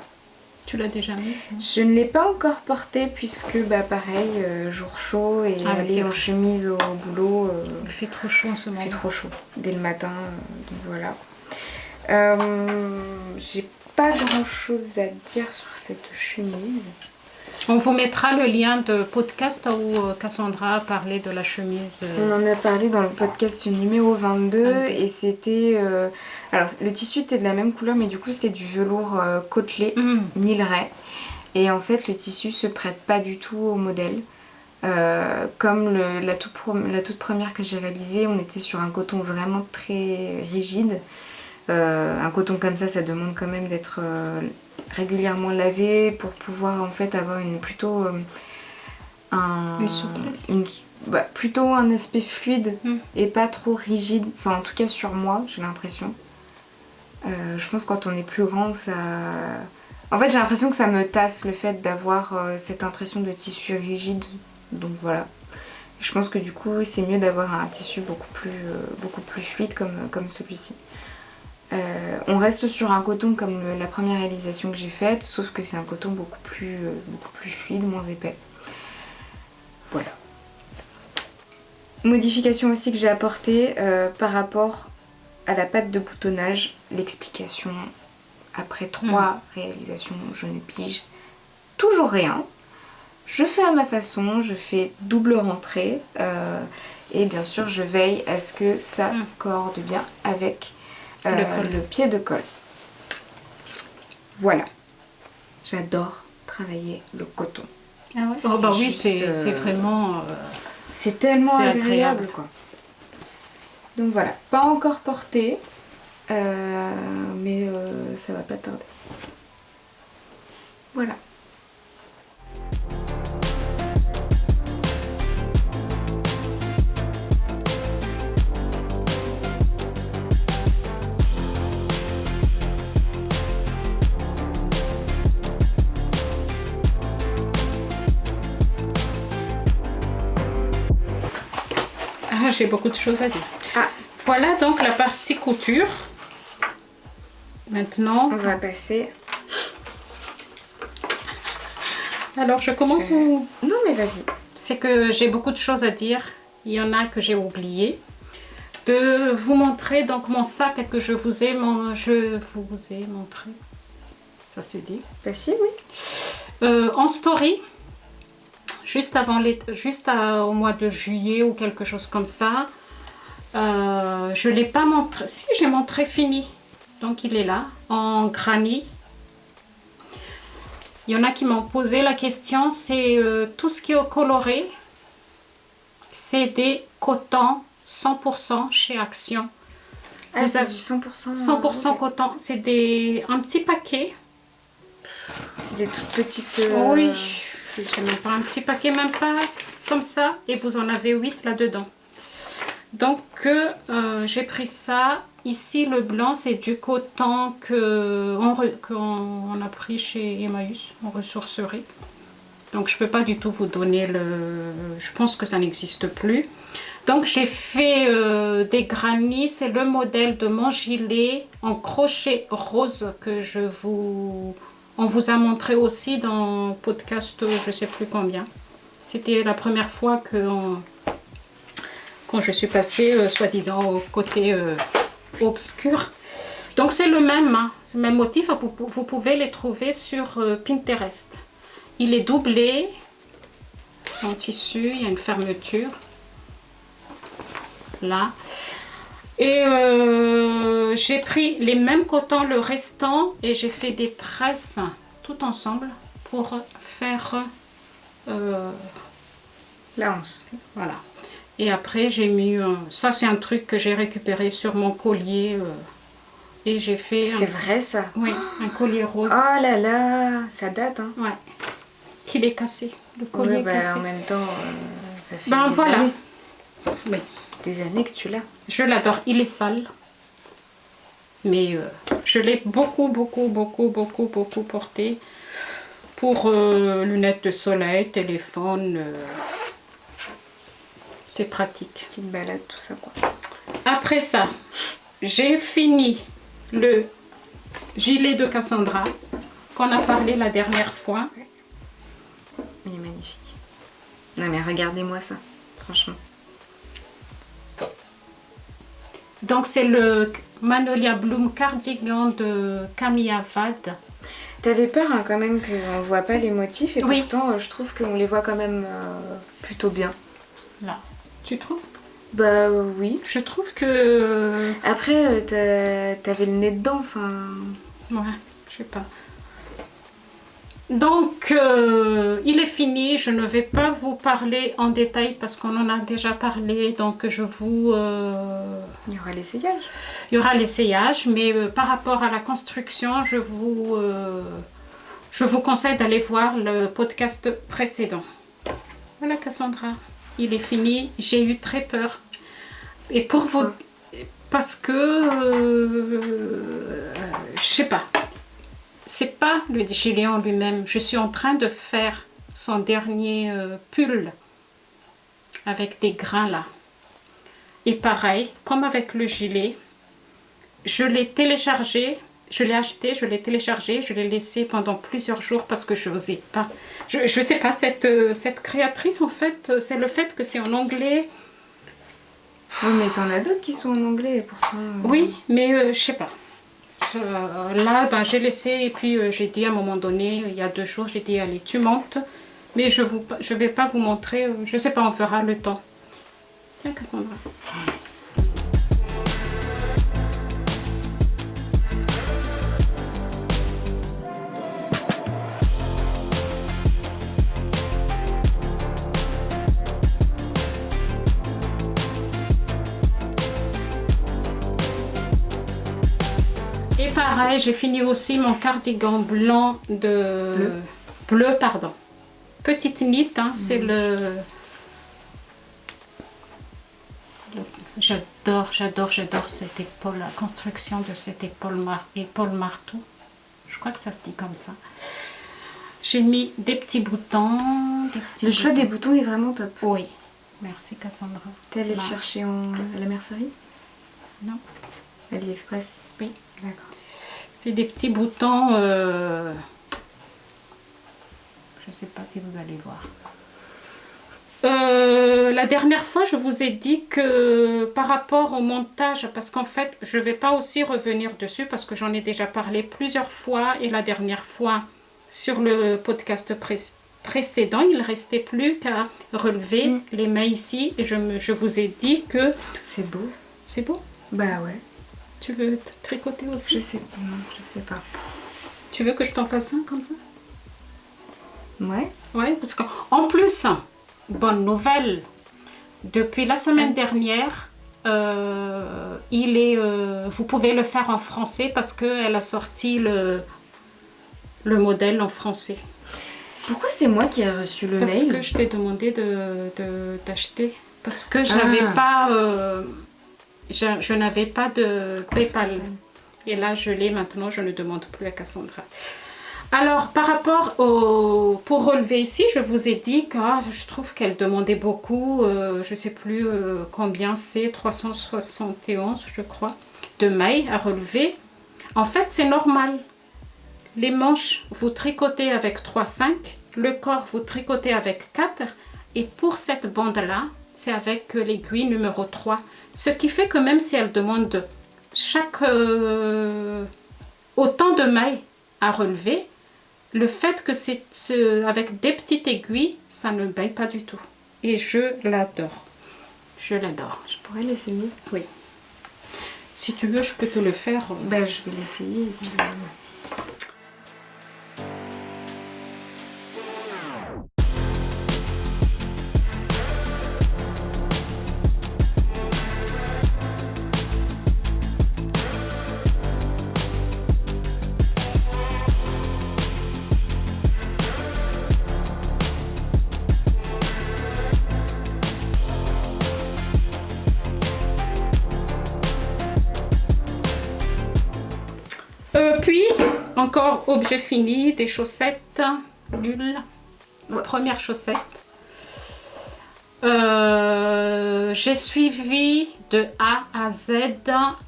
Tu l'as déjà mis? Je ne l'ai pas encore portée puisque bah pareil, jour chaud et aller en chemise au boulot. Il fait trop chaud en ce moment. Il fait trop chaud dès le matin, donc voilà. J'ai pas grand chose à dire sur cette chemise. On vous mettra le lien de podcast où Cassandra a parlé de la chemise. On en a parlé dans le podcast numéro 22 et c'était... alors le tissu était de la même couleur mais du coup c'était du velours côtelé, Milleray. Et en fait le tissu se prête pas du tout au modèle. Comme la toute première que j'ai réalisée, on était sur un coton vraiment très rigide. Un coton comme ça demande quand même d'être régulièrement lavé pour pouvoir en fait avoir plutôt une souplesse. Plutôt un aspect fluide et pas trop rigide. Enfin en tout cas sur moi j'ai l'impression. Je pense que quand on est plus grand ça... En fait j'ai l'impression que ça me tasse le fait d'avoir cette impression de tissu rigide. Donc voilà. Je pense que du coup c'est mieux d'avoir un tissu beaucoup plus fluide comme celui-ci. On reste sur un coton comme la première réalisation que j'ai faite, sauf que c'est un coton beaucoup plus fluide, moins épais. Voilà. Modification aussi que j'ai apportée par rapport à la patte de boutonnage. L'explication, après 3 réalisations, je ne pige toujours rien. Je fais à ma façon, je fais double rentrée et bien sûr je veille à ce que ça corde bien avec le pied de colle. Voilà. J'adore travailler le coton. Ah ouais. Oh bah oui, c'est vraiment... c'est tellement agréable quoi. Donc voilà, pas encore porté, mais ça va pas tarder. Voilà. J'ai beaucoup de choses à dire. Ah. Voilà donc la partie couture. Maintenant, on va passer. Alors je commence où... Non mais vas-y. C'est que j'ai beaucoup de choses à dire. Il y en a que j'ai oublié. De vous montrer donc mon sac que je vous ai montré. Ça se dit? Bah si, oui. En story. Juste au mois de juillet ou quelque chose comme ça. Je ne l'ai pas montré. Si, j'ai montré fini. Donc il est là, en granit. Il y en a qui m'ont posé la question. C'est tout ce qui est coloré. C'est des cotons 100% chez Action. Ah, c'est du 100%. 100% okay. Coton. C'est un petit paquet. C'est des toutes petites... Oui. Je sais même pas, un petit paquet, même pas comme ça, et vous en avez 8 là-dedans. Donc, j'ai pris ça. Ici, le blanc, c'est du coton qu'on a pris chez Emmaüs, en ressourcerie. Donc, je peux pas du tout vous donner je pense que ça n'existe plus. Donc, j'ai fait des granits. C'est le modèle de mon gilet en crochet rose que on vous a montré aussi dans le podcast, je ne sais plus combien. C'était la première fois quand je suis passée, soi-disant, au côté obscur. Donc c'est le même motif, vous pouvez les trouver sur Pinterest. Il est doublé en tissu, il y a une fermeture. Là. Et j'ai pris les mêmes cotons, le restant, et j'ai fait des tresses tout ensemble pour faire la hanche. Voilà. Et après, j'ai mis... ça, c'est un truc que j'ai récupéré sur mon collier. Et j'ai fait... C'est vrai, ça? Oui, un collier rose. Oh là là, ça date, hein? Ouais. Qu'il est cassé. Le collier est cassé. En même temps, ça fait des années. Oui. Des années que tu l'as. Je l'adore. Il est sale. Mais je l'ai beaucoup porté pour lunettes de soleil, téléphone. C'est pratique. Petite balade, tout ça quoi. Après ça, j'ai fini le gilet de Cassandra qu'on a parlé la dernière fois. Il est magnifique. Non mais regardez-moi ça, franchement. Donc c'est le Magnolia Bloom cardigan de Camilla Vade. T'avais peur hein, quand même qu'on voit pas les motifs et Oui. pourtant je trouve qu'on les voit quand même plutôt bien. Là. Tu trouves? Bah oui. Je trouve que... Après t'avais le nez dedans, enfin... Ouais, je sais pas. Donc, il est fini. Je ne vais pas vous parler en détail parce qu'on en a déjà parlé. Donc, je vous... Il y aura l'essayage. Il y aura l'essayage, mais par rapport à la construction, je vous conseille d'aller voir le podcast précédent. Voilà Cassandra, il est fini. J'ai eu très peur. Et pour vous... Parce que... je sais pas. C'est pas le gilet en lui-même. Je suis en train de faire son dernier pull avec des grains là. Et pareil, comme avec le gilet, je l'ai téléchargé, je l'ai acheté, je l'ai téléchargé, je l'ai laissé pendant plusieurs jours parce que je n'osais pas. Je sais pas, cette créatrice en fait, c'est le fait que c'est en anglais. Oui, mais t'en as d'autres qui sont en anglais et pourtant... Oui, mais je sais pas. Là, ben, j'ai laissé et puis j'ai dit à un moment donné, il y a 2 jours, j'ai dit allez, tu montes. Mais je vais pas vous montrer, je sais pas, on fera le temps. Tiens Cassandra. Et pareil, j'ai fini aussi mon cardigan blanc de... Bleu, pardon. Petite knit, hein, c'est J'adore cette épaule, la construction de cette épaule marteau. Je crois que ça se dit comme ça. J'ai mis des petits boutons. Le choix des boutons est vraiment top. Oui. Merci Cassandra. T'es allée le chercher à la mercerie? Non. AliExpress? Oui. D'accord. C'est des petits boutons... je ne sais pas si vous allez voir. La dernière fois, je vous ai dit que par rapport au montage, parce qu'en fait, je ne vais pas aussi revenir dessus parce que j'en ai déjà parlé plusieurs fois et la dernière fois sur le podcast précédent, il ne restait plus qu'à relever les mains ici et je vous ai dit que... C'est beau. C'est beau? Bah ouais. Tu veux tricoter aussi? Non, je sais pas. Tu veux que je t'en fasse un comme ça? Ouais. Ouais, parce qu'en plus, bonne nouvelle, depuis la semaine dernière, vous pouvez le faire en français parce qu'elle a sorti le modèle en français. Pourquoi c'est moi qui ai reçu le mail? Parce que je t'ai demandé d'acheter. Parce que j'avais pas... je n'avais pas de PayPal. Et là, je l'ai maintenant, je ne demande plus à Cassandra. Alors, par rapport pour relever ici, je vous ai dit que je trouve qu'elle demandait beaucoup, je ne sais plus combien c'est, 371 je crois, de mailles à relever. En fait, c'est normal. Les manches, vous tricotez avec 3,5, le corps, vous tricotez avec 4, et pour cette bande-là, c'est avec l'aiguille numéro 3. Ce qui fait que même si elle demande autant de mailles à relever, le fait que c'est avec des petites aiguilles, ça ne baille pas du tout. Et je l'adore. Je l'adore. Je pourrais l'essayer? Oui. Si tu veux, je peux te le faire. Ben, je vais l'essayer et puis... Puis, encore objet fini, des chaussettes nulles. Ma première chaussette. J'ai suivi de A à Z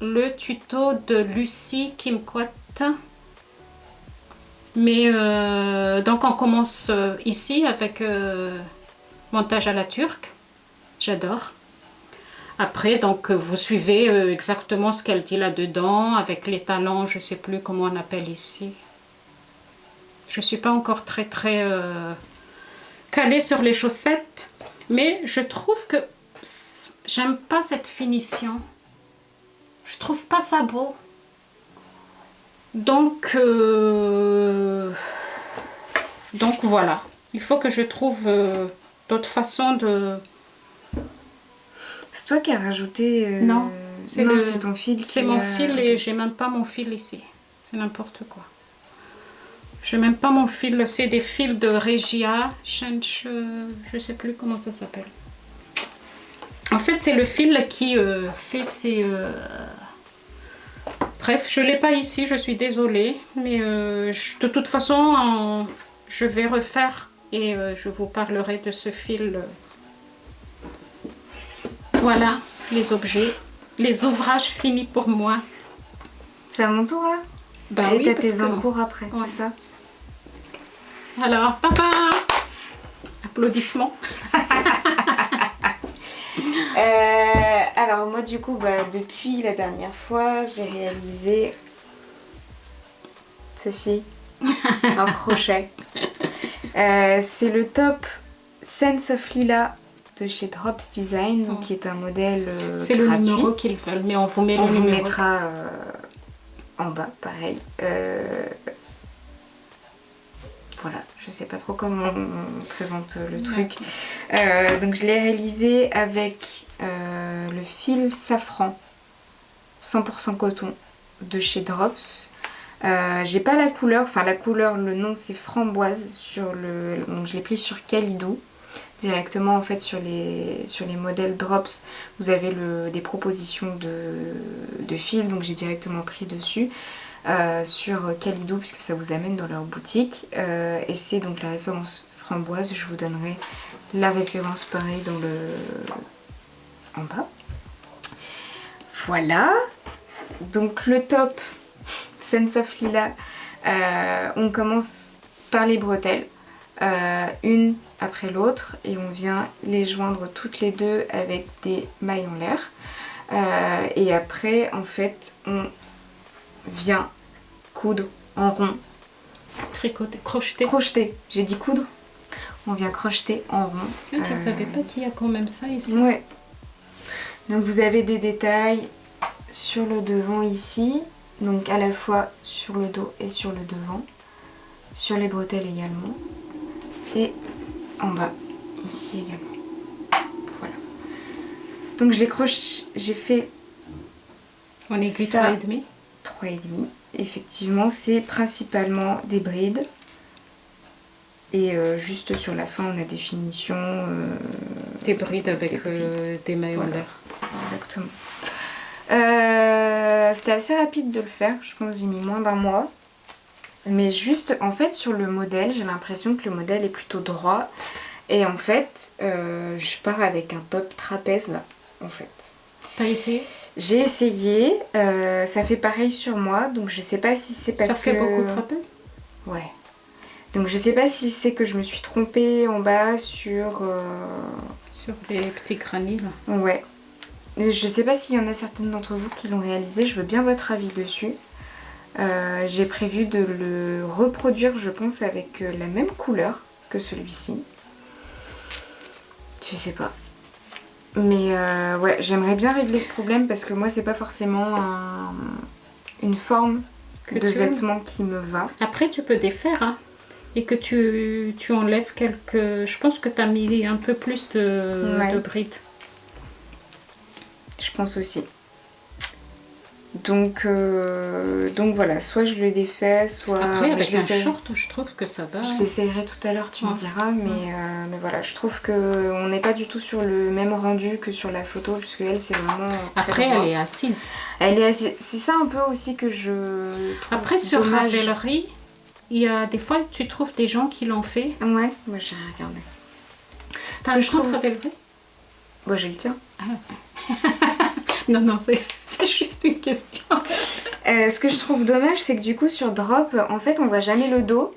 le tuto de Lucie Kimquat. Mais donc on commence ici avec montage à la turque. J'adore. Après, donc, vous suivez exactement ce qu'elle dit là-dedans, avec les talons, je ne sais plus comment on appelle ici. Je suis pas encore très calée sur les chaussettes, mais je trouve que j'aime pas cette finition. Je trouve pas ça beau. Donc voilà. Il faut que je trouve d'autres façons de... C'est toi qui as rajouté... Non, c'est ton fil. C'est mon fil et j'ai même pas mon fil ici. C'est n'importe quoi. J'ai même pas mon fil. C'est des fils de Regia. Je sais plus comment ça s'appelle. En fait, c'est le fil qui fait ces... Bref, je l'ai pas ici, je suis désolée. Mais de toute façon, je vais refaire et je vous parlerai de ce fil. Voilà les objets, les ouvrages finis pour moi. C'est à mon tour là? Bah et oui, t'as parce tes que... encours après, Ouais. c'est ça? Alors, papa! Applaudissements. Alors moi du coup, depuis la dernière fois, j'ai réalisé ceci, un crochet. C'est le top Sense of Lila de chez Drops Design, donc, qui est un modèle c'est gratuit. le numéro qu'ils veulent, mais on vous met On le vous numéro. mettra en bas, pareil. Voilà, je sais pas trop comment on présente le truc. Donc je l'ai réalisé avec le fil safran 100% coton de chez Drops. J'ai pas la couleur, enfin la couleur, le nom c'est framboise sur le. Donc je l'ai pris sur Calidou. Directement en fait sur les modèles Drops, vous avez des propositions de fils, donc j'ai directement pris dessus. Sur Calidou puisque ça vous amène dans leur boutique et c'est donc la référence framboise. Je vous donnerai la référence pareil en bas. Voilà, donc le top Sense of Lila, on commence par les bretelles, une après l'autre, et on vient les joindre toutes les deux avec des mailles en l'air, et après en fait on vient coudre en rond. Tricoter, crocheter. Crocheter, j'ai dit coudre. On vient crocheter en rond. Je ne savais pas qu'il y a quand même ça ici. Ouais. Donc vous avez des détails sur le devant ici, donc à la fois sur le dos et sur le devant, sur les bretelles également, et en bas ici également. Voilà. Donc je les croche, j'ai fait En aiguille ça. 3,5. 3,5. Effectivement, c'est principalement des brides. Et juste sur la fin, on a des finitions. Des brides avec des mailles en l'air. Exactement. C'était assez rapide de le faire. Je pense que j'ai mis moins d'un mois. Mais juste, en fait, sur le modèle, j'ai l'impression que le modèle est plutôt droit. Et en fait, je pars avec un top trapèze là, en fait. T'as essayé? J'ai essayé, ça fait pareil sur moi, donc je sais pas si c'est parce que... Ça fait beaucoup de trapèze? Ouais. Donc je sais pas si c'est que je me suis trompée en bas sur... Sur les petits granits là. Ouais. Et je sais pas s'il y en a certaines d'entre vous qui l'ont réalisé, je veux bien votre avis dessus. J'ai prévu de le reproduire, je pense, avec la même couleur que celui-ci. Je sais pas. Mais ouais, j'aimerais bien régler ce problème parce que moi, c'est pas forcément une forme de vêtement qui me va. Après, tu peux défaire, hein, et que tu enlèves quelques... Je pense que tu as mis un peu plus de brides. Je pense aussi. Donc voilà, soit je le défais, soit... Après, avec un short, je trouve que ça va. Je l'essayerai tout à l'heure, tu me diras, mais voilà, je trouve qu'on n'est pas du tout sur le même rendu que sur la photo, puisque elle, c'est vraiment... Après, elle est assise. Elle est assise. C'est ça un peu aussi que je trouve après, sur dommage. Ravelry, il y a des fois, tu trouves des gens qui l'ont fait. Ouais, moi j'ai regardé. T'as un compte Ravelry? Moi j'ai le tien. Non, c'est juste une question. Ce que je trouve dommage, c'est que du coup sur Drop, en fait, on voit jamais le dos.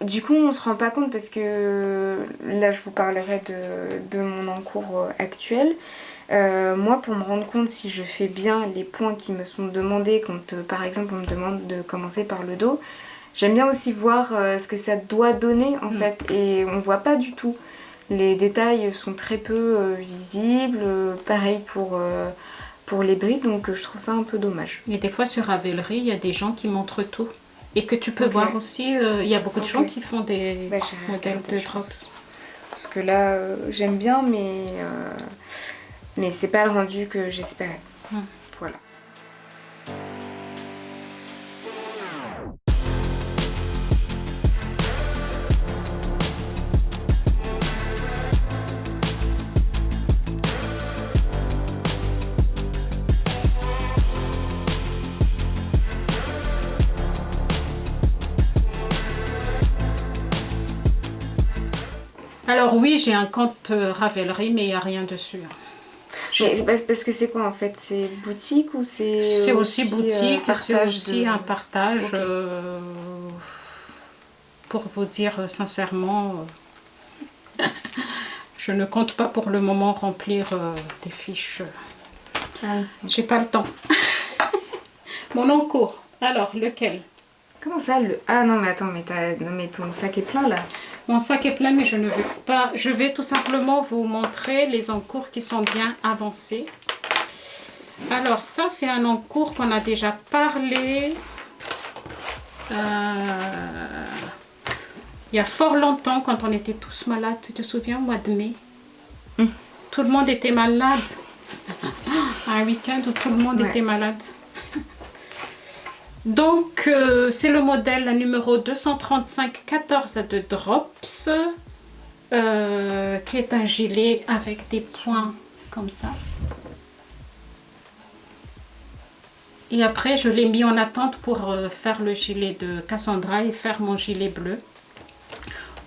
Du coup, on se rend pas compte parce que là, je vous parlerai de mon encours actuel. Moi, pour me rendre compte si je fais bien les points qui me sont demandés, quand par exemple on me demande de commencer par le dos, j'aime bien aussi voir ce que ça doit donner en fait, et on voit pas du tout. Les détails sont très peu visibles, pareil pour les brides, donc je trouve ça un peu dommage. Et des fois sur Ravelry, il y a des gens qui montrent tout. Et que tu peux Ok. voir aussi, il y a beaucoup de Ok. gens qui font des Bah, j'irai modèles regarder, de je drops. pense. Parce que là, j'aime bien, mais c'est pas le rendu que j'espérais. Voilà. Alors oui, j'ai un compte Ravelry, mais il n'y a rien dessus. Mais c'est parce que c'est quoi en fait? C'est boutique ou C'est aussi boutique, c'est partage aussi un partage. Ok. Pour vous dire sincèrement, je ne compte pas pour le moment remplir des fiches. Ah oui. J'ai pas le temps. Mon encours. Alors, lequel? Comment ça le... Ah non mais attends, non, mais ton sac est plein là. Mon sac est plein, mais je ne vais pas. Je vais tout simplement vous montrer les encours qui sont bien avancés. Alors, ça, c'est un encours qu'on a déjà parlé. Il y a fort longtemps, quand on était tous malades. Tu te souviens, au mois de mai? Tout le monde était malade. Un week-end où tout le monde était malade. Donc, c'est le modèle numéro 235-14 de Drops, qui est un gilet avec des points comme ça. Et après, je l'ai mis en attente pour faire le gilet de Cassandra et faire mon gilet bleu.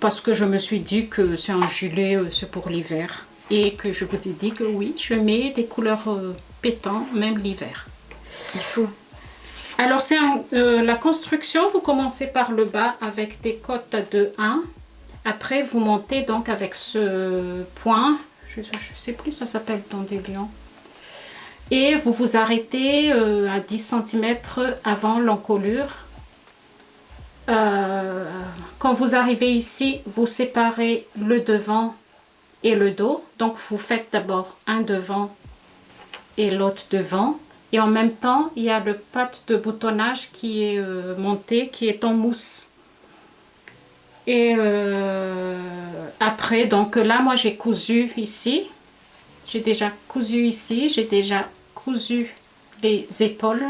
Parce que je me suis dit que c'est un gilet, c'est pour l'hiver. Et que je vous ai dit que oui, je mets des couleurs pétantes, même l'hiver. Il faut. Alors, c'est la construction, vous commencez par le bas avec des côtes de 1. Après, vous montez donc avec ce point. Je ne sais plus, ça s'appelle dandelion. Et vous vous arrêtez à 10 cm avant l'encolure. Quand vous arrivez ici, vous séparez le devant et le dos. Donc, vous faites d'abord un devant et l'autre devant. Et en même temps, il y a le pat de boutonnage qui est monté, qui est en mousse. Et après, donc là, moi, j'ai cousu ici. J'ai déjà cousu ici. J'ai déjà cousu les épaules,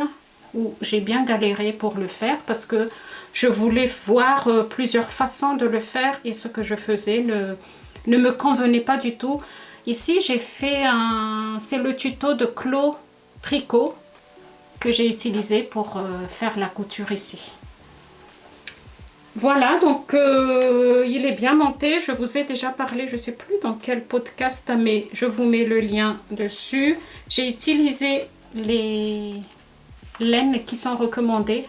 où j'ai bien galéré pour le faire parce que je voulais voir plusieurs façons de le faire et ce que je faisais ne me convenait pas du tout. Ici, j'ai fait c'est le tuto de Clos Tricot que j'ai utilisé pour faire la couture ici. Voilà, donc il est bien monté. Je vous ai déjà parlé, je ne sais plus dans quel podcast, mais je vous mets le lien dessus. J'ai utilisé les laines qui sont recommandées.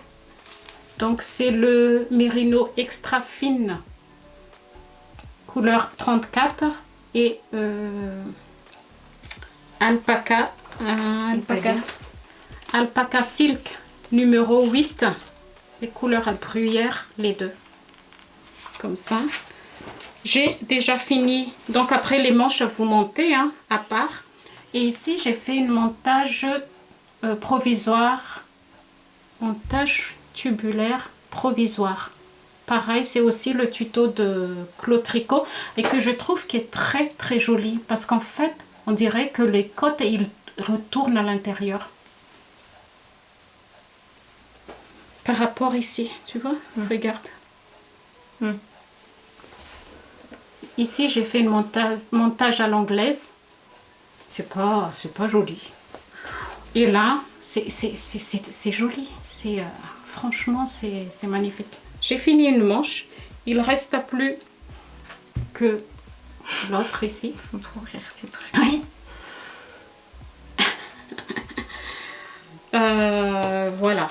Donc c'est le Merino extra fine, couleur 34 et alpaca silk numéro 8 et couleur bruyère, les deux comme ça. J'ai déjà fini, donc après les manches vous montez à part, et ici j'ai fait une montage provisoire, montage tubulaire provisoire. Pareil, c'est aussi le tuto de Clos Tricot et que je trouve qui est très très joli parce qu'en fait on dirait que les côtes ils retournent à l'intérieur par rapport ici, tu vois. Regarde. Ici j'ai fait une montage à l'anglaise, c'est pas joli, et là c'est joli, franchement c'est magnifique. J'ai fini une manche, il reste plus que l'autre ici. Faut trop rire tes trucs. Oui. Voilà,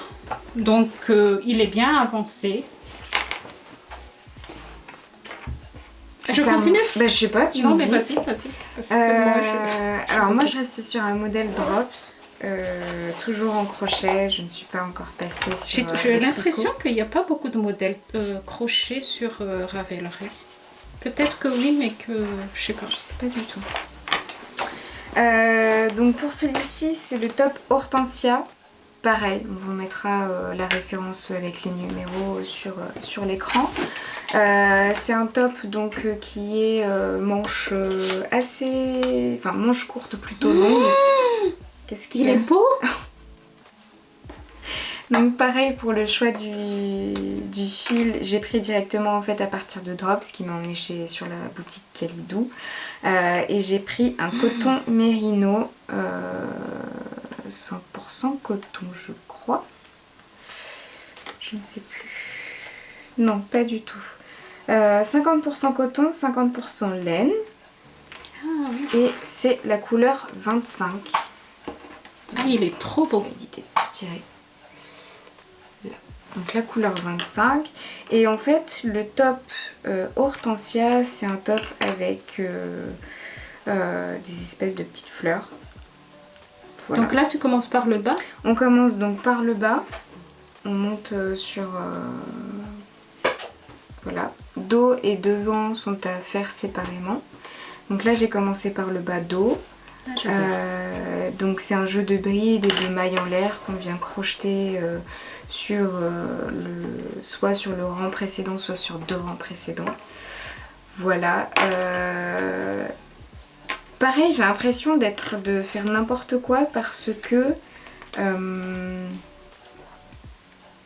donc il est bien avancé. Je continue? Bah, je sais pas, tu Non, me mais dis. vas-y. Parce que Alors moi je reste sur un modèle Drops. toujours en crochet, je ne suis pas encore passée sur J'ai le l'impression tricot. qu'il n'y a pas beaucoup de modèles crochet sur Ravelry. Peut-être que oui, mais que je sais pas. Je sais pas du tout. Donc pour celui-ci, c'est le top Hortensia. Pareil, on vous mettra la référence avec les numéros sur l'écran. C'est un top donc qui est manche assez... Enfin, manche courte plutôt longue. Qu'est-ce qu'il Il est beau. Donc pareil pour le choix du fil, j'ai pris directement en fait à partir de Drops qui m'a emmené sur la boutique Kalidou. Et j'ai pris un coton mérino, 100% coton je crois. Je ne sais plus. Non, pas du tout. 50% coton, 50% laine. Ah, oui. Et c'est la couleur 25. Ah, il est trop beau. Éviter de tirer. Là. Donc la couleur 25. Et en fait, le top Hortensia, c'est un top avec des espèces de petites fleurs. Voilà. Donc là, tu commences par le bas. On commence donc par le bas. On monte sur... voilà. Dos et devant sont à faire séparément. Donc là, j'ai commencé par le bas dos. Donc c'est un jeu de brides et de mailles en l'air qu'on vient crocheter soit sur le rang précédent, soit sur 2 rangs précédents. Voilà. Pareil, j'ai l'impression de faire n'importe quoi parce que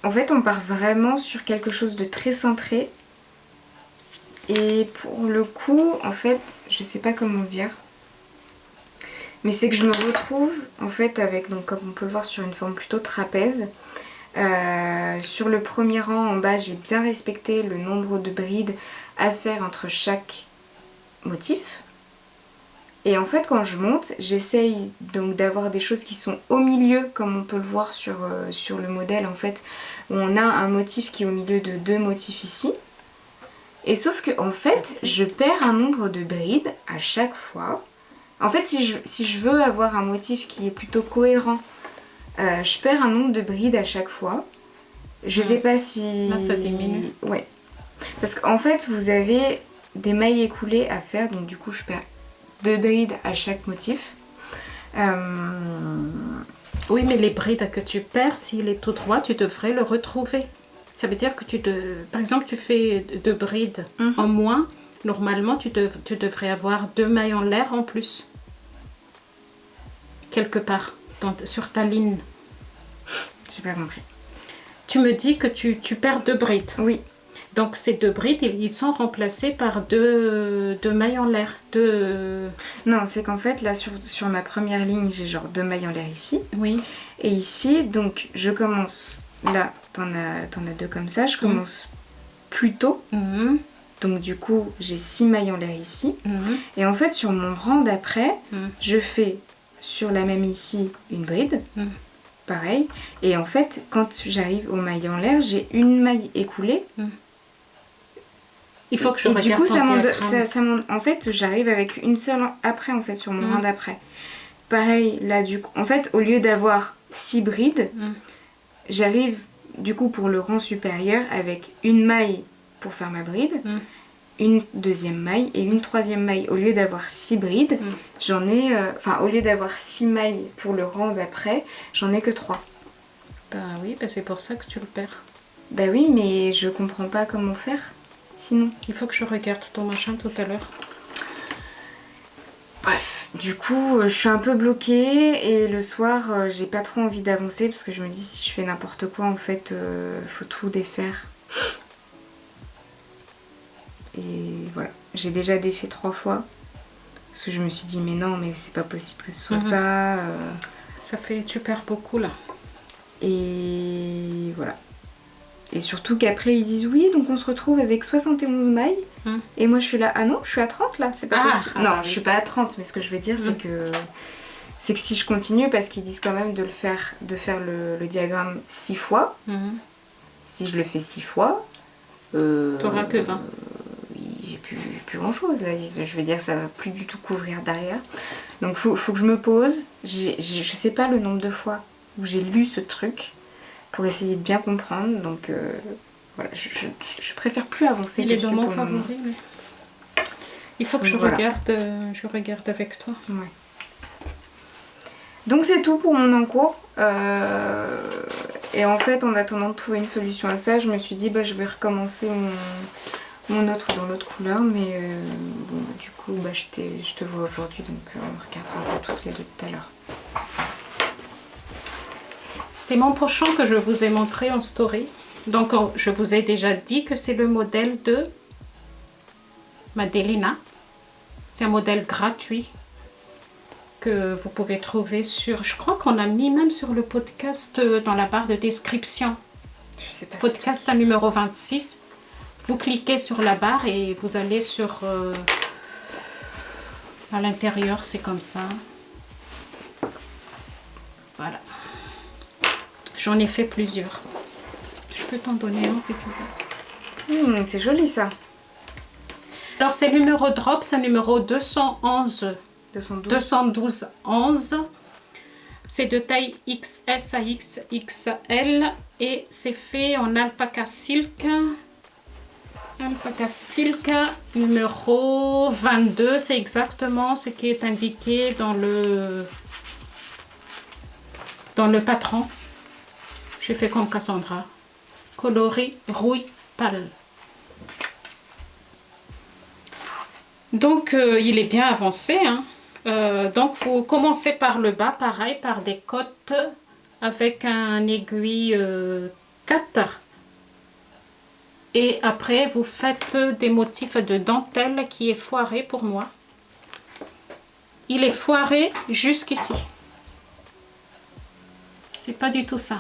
en fait on part vraiment sur quelque chose de très cintré. Et pour le coup, en fait, je sais pas comment dire. Mais c'est que je me retrouve en fait avec, donc comme on peut le voir sur une forme plutôt trapèze. Sur le premier rang en bas, j'ai bien respecté le nombre de brides à faire entre chaque motif. Et en fait quand je monte, j'essaye donc d'avoir des choses qui sont au milieu, comme on peut le voir sur le modèle en fait, où on a un motif qui est au milieu de 2 motifs ici. Et sauf que en fait, je perds un nombre de brides à chaque fois. En fait, si je veux avoir un motif qui est plutôt cohérent, je perds un nombre de brides à chaque fois. Je sais pas si... Là, ça diminue. Ouais. Parce qu'en fait, vous avez des mailles écoulées à faire, donc du coup, je perds 2 brides à chaque motif. Oui, mais les brides que tu perds, s'il est tout droit, tu devrais le retrouver. Ça veut dire que par exemple, tu fais 2 brides en moins. Normalement, tu devrais avoir 2 mailles en l'air en plus. Quelque part, sur ta ligne. J'ai pas compris. Tu me dis que tu perds 2 brides. Oui. Donc ces 2 brides, ils sont remplacés par 2 mailles en l'air. Non, c'est qu'en fait, là, sur ma première ligne, j'ai genre 2 mailles en l'air ici. Oui. Et ici, donc, je commence... Là, t'en as 2 comme ça. Je commence plus tôt. Donc, du coup, j'ai 6 mailles en l'air ici. Et en fait, sur mon rang d'après, je fais sur la même ici une bride. Pareil. Et en fait, quand j'arrive aux mailles en l'air, j'ai une maille écoulée. Il faut que je et regarde du coup, ton diagramme. en fait, j'arrive avec une seule après, en fait, sur mon rang d'après. Pareil, là, du coup, en fait, au lieu d'avoir 6 brides, j'arrive, du coup, pour le rang supérieur, avec une maille pour faire ma bride, une deuxième maille et une troisième maille. Au lieu d'avoir 6 brides, j'en ai... Enfin, au lieu d'avoir 6 mailles pour le rang d'après, j'en ai que 3. Ben oui, c'est pour ça que tu le perds. Bah oui, mais je comprends pas comment faire. Sinon. Il faut que je regarde ton machin tout à l'heure. Bref, du coup, je suis un peu bloquée et le soir, j'ai pas trop envie d'avancer parce que je me dis si je fais n'importe quoi, en fait, faut tout défaire. Et voilà, j'ai déjà défait 3 fois parce que je me suis dit mais non, mais c'est pas possible que ce soit ça. Ça fait, tu perds beaucoup là. Et voilà. Et surtout qu'après ils disent oui, donc on se retrouve avec 71 mailles. Et moi je suis là, ah non, je suis à 30 là, c'est pas possible. Non, je suis pas à 30, mais ce que je veux dire c'est que si je continue, parce qu'ils disent quand même de faire le diagramme 6 fois, si je le fais 6 fois, t'auras que 20. J'ai plus plus grand chose là. Je veux dire, ça va plus du tout couvrir derrière. Donc faut que je me pose. Je sais pas le nombre de fois où j'ai lu ce truc pour essayer de bien comprendre. Donc voilà, je préfère plus avancer. Il est dans mon favori, mais il faut que je regarde avec toi. Ouais. Donc c'est tout pour mon encours. Et en fait, en attendant de trouver une solution à ça, je me suis dit je vais recommencer mon autre dans l'autre couleur. Mais bon, du coup, je te vois aujourd'hui, donc on regardera ça toutes les deux tout à l'heure. C'est mon pochon que je vous ai montré en story. Donc je vous ai déjà dit que c'est le modèle de Madelina. C'est un modèle gratuit que vous pouvez trouver sur... Je crois qu'on a mis même sur le podcast dans la barre de description. Je sais pas. Podcast numéro 26. Vous cliquez sur la barre et vous allez sur... à l'intérieur, c'est comme ça. Voilà. J'en ai fait plusieurs. Je peux t'en donner un si tu veux. C'est joli ça. Alors c'est numéro drop, c'est numéro 211. 212. 11. C'est de taille XS à XXL et c'est fait en alpaca silk. Alpaca silk numéro 22, c'est exactement ce qui est indiqué dans le patron. J'ai fait comme Cassandra. Coloris rouille pâle. Donc il est bien avancé, hein. Donc vous commencez par le bas, pareil, par des côtes avec un aiguille 4. Et après vous faites des motifs de dentelle qui est foiré pour moi. Il est foiré jusqu'ici. C'est pas du tout ça.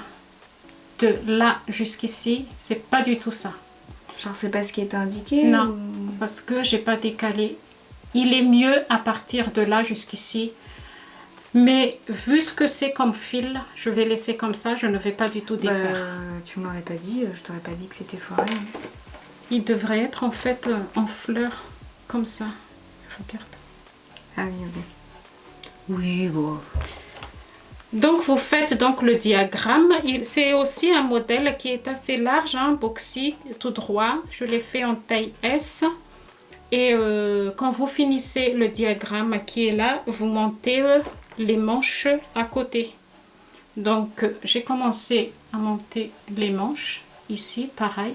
De là jusqu'ici, c'est pas du tout ça. Genre c'est pas ce qui est indiqué? Non, ou... parce que j'ai pas décalé. Il est mieux à partir de là jusqu'ici. Mais vu ce que c'est comme fil, je vais laisser comme ça, je ne vais pas du tout défaire. Tu me l'aurais pas dit, je t'aurais pas dit que c'était foiré. Il devrait être en fait en fleurs, comme ça. Regarde. Ah oui, ok. Oui, bon. Donc vous faites donc le diagramme. C'est aussi un modèle qui est assez large, hein, boxy, tout droit. Je l'ai fait en taille S. Et quand vous finissez le diagramme qui est là, vous montez les manches à côté. Donc j'ai commencé à monter les manches ici, pareil.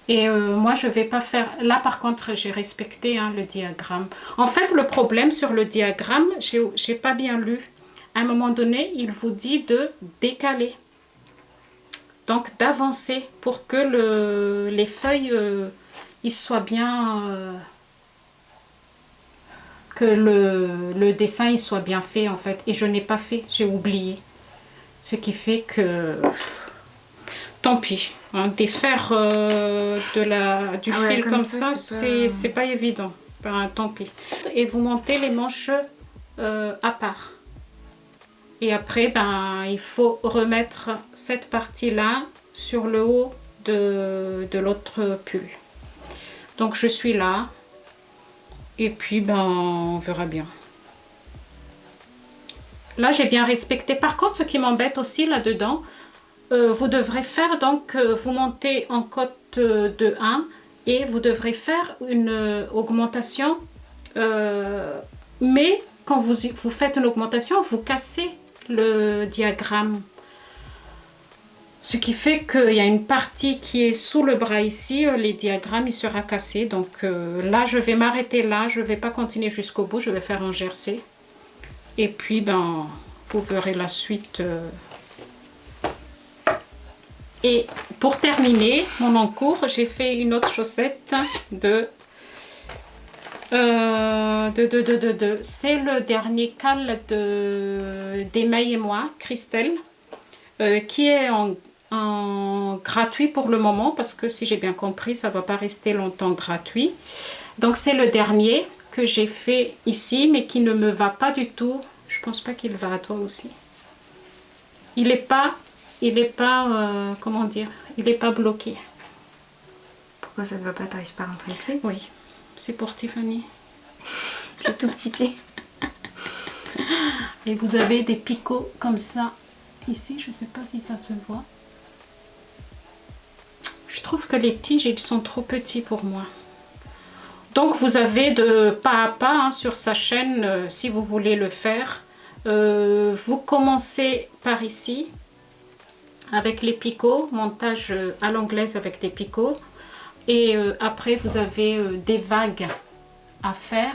Et moi je vais pas faire... Là par contre j'ai respecté, hein, le diagramme. En fait le problème sur le diagramme, j'ai pas bien lu. À un moment donné il vous dit de décaler. Donc d'avancer pour que les feuilles ils soient bien... que le dessin il soit bien fait en fait. Et je n'ai pas fait, j'ai oublié. Ce qui fait que... Tant pis, hein, défaire du fil comme ça, c'est pas évident. Ben, tant pis. Et vous montez les manches à part. Et après, ben, il faut remettre cette partie-là sur le haut de l'autre pull. Donc je suis là. Et puis, ben, on verra bien. Là, j'ai bien respecté. Par contre, ce qui m'embête aussi là-dedans, vous devrez faire, donc, vous montez en côte de 1 et vous devrez faire une augmentation. Mais quand vous faites une augmentation, vous cassez le diagramme. Ce qui fait qu'il y a une partie qui est sous le bras ici, les diagrammes, il sera cassé. Donc là, je vais m'arrêter là, je ne vais pas continuer jusqu'au bout, je vais faire un jersey. Et puis, ben, vous verrez la suite. Et pour terminer mon encours, j'ai fait une autre chaussette c'est le dernier cal d'Emmaï et moi, Christelle, qui est en gratuit pour le moment, parce que si j'ai bien compris, ça ne va pas rester longtemps gratuit. Donc c'est le dernier que j'ai fait ici, mais qui ne me va pas du tout. Je pense pas qu'il va à toi aussi. Il n'est pas comment dire, il n'est pas bloqué. Pourquoi ça ne va pas? T'arrives pas à rentrer le pied? Oui, c'est pour Tiffany. C'est tout petit pied. Et vous avez des picots comme ça ici, je sais pas si ça se voit. Je trouve que les tiges, ils sont trop petits pour moi. Donc vous avez de pas à pas hein, sur sa chaîne, si vous voulez le faire. Vous commencez par ici, avec les picots, montage à l'anglaise avec des picots. Et après, vous avez des vagues à faire.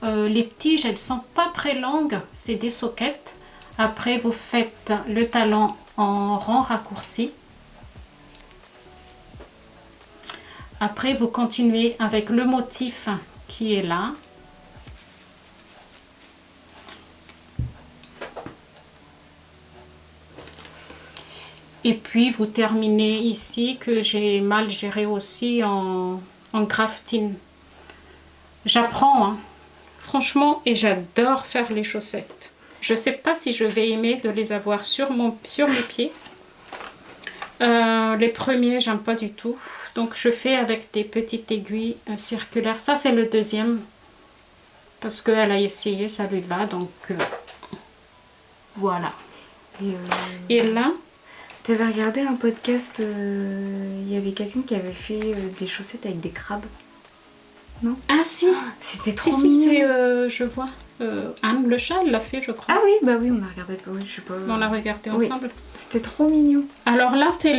Les tiges, elles sont pas très longues, c'est des soquettes. Après, vous faites le talon en rond raccourci. Après, vous continuez avec le motif qui est là. Et puis, vous terminez ici, que j'ai mal géré aussi en grafting. J'apprends, hein, franchement, et j'adore faire les chaussettes. Je ne sais pas si je vais aimer de les avoir sur mes pieds. Les premiers, j'aime pas du tout. Donc, je fais avec des petites aiguilles circulaires. Ça, c'est le deuxième. Parce qu'elle a essayé, ça lui va. Donc, voilà. Et là... Tu avais regardé un podcast, il y avait quelqu'un qui avait fait des chaussettes avec des crabes. Non? Ah si, c'était trop mignon. Je vois. Anne le chat, elle l'a fait, je crois. Ah oui, bah oui, on a regardé. Oui, je sais pas. On l'a regardé ensemble. C'était trop mignon. Alors là, c'est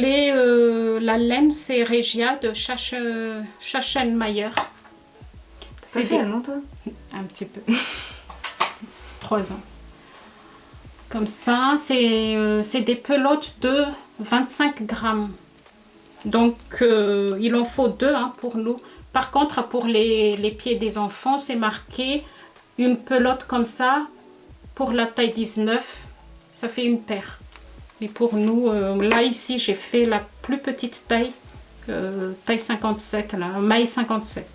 la laine, c'est Regia de Schachenmayer. Ça fait allemand, toi? Un petit peu. 3 ans. Comme ça, c'est des pelotes de 25 grammes. Donc, il en faut 2 hein, pour nous. Par contre, pour les pieds des enfants, c'est marqué une pelote comme ça, pour la taille 19, ça fait une paire. Et pour nous, là, ici, j'ai fait la plus petite taille, taille 57, là, maille 57.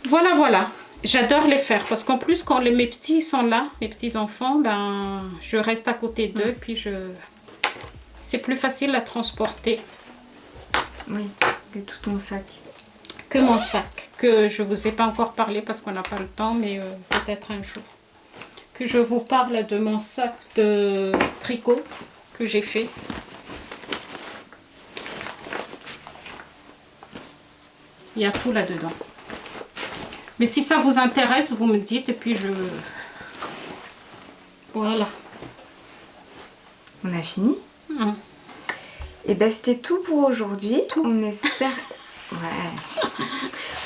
Voilà, voilà. J'adore les faire parce qu'en plus, quand mes petits sont là, mes petits-enfants, ben, je reste à côté d'eux, puis c'est plus facile à transporter. Oui, que tout ton sac. Que mon sac, que je ne vous ai pas encore parlé parce qu'on n'a pas le temps, mais peut-être un jour. Que je vous parle de mon sac de tricot que j'ai fait. Il y a tout là-dedans. Mais si ça vous intéresse, vous me dites et puis je... Voilà. On a fini. Et ben c'était tout pour aujourd'hui. On espère... Ouais.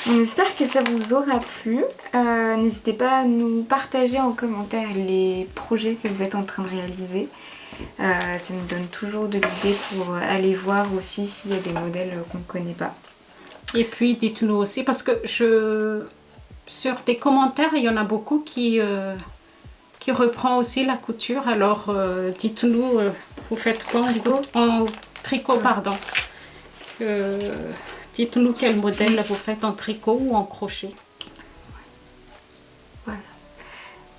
On espère que ça vous aura plu. N'hésitez pas à nous partager en commentaire les projets que vous êtes en train de réaliser. Ça nous donne toujours de l'idée pour aller voir aussi s'il y a des modèles qu'on ne connaît pas. Et puis dites-nous aussi, parce que sur des commentaires, il y en a beaucoup qui reprend aussi la couture. Alors dites-nous, vous faites quoi en tricot, pardon. Dites-nous quel modèle vous faites en tricot ou en crochet. Voilà.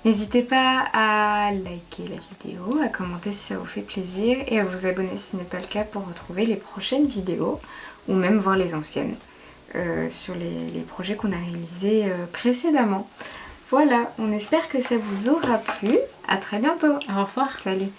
N'hésitez pas à liker la vidéo, à commenter si ça vous fait plaisir et à vous abonner si ce n'est pas le cas pour retrouver les prochaines vidéos ou même voir les anciennes sur les projets qu'on a réalisés précédemment. Voilà, on espère que ça vous aura plu. À très bientôt. Au revoir. Salut.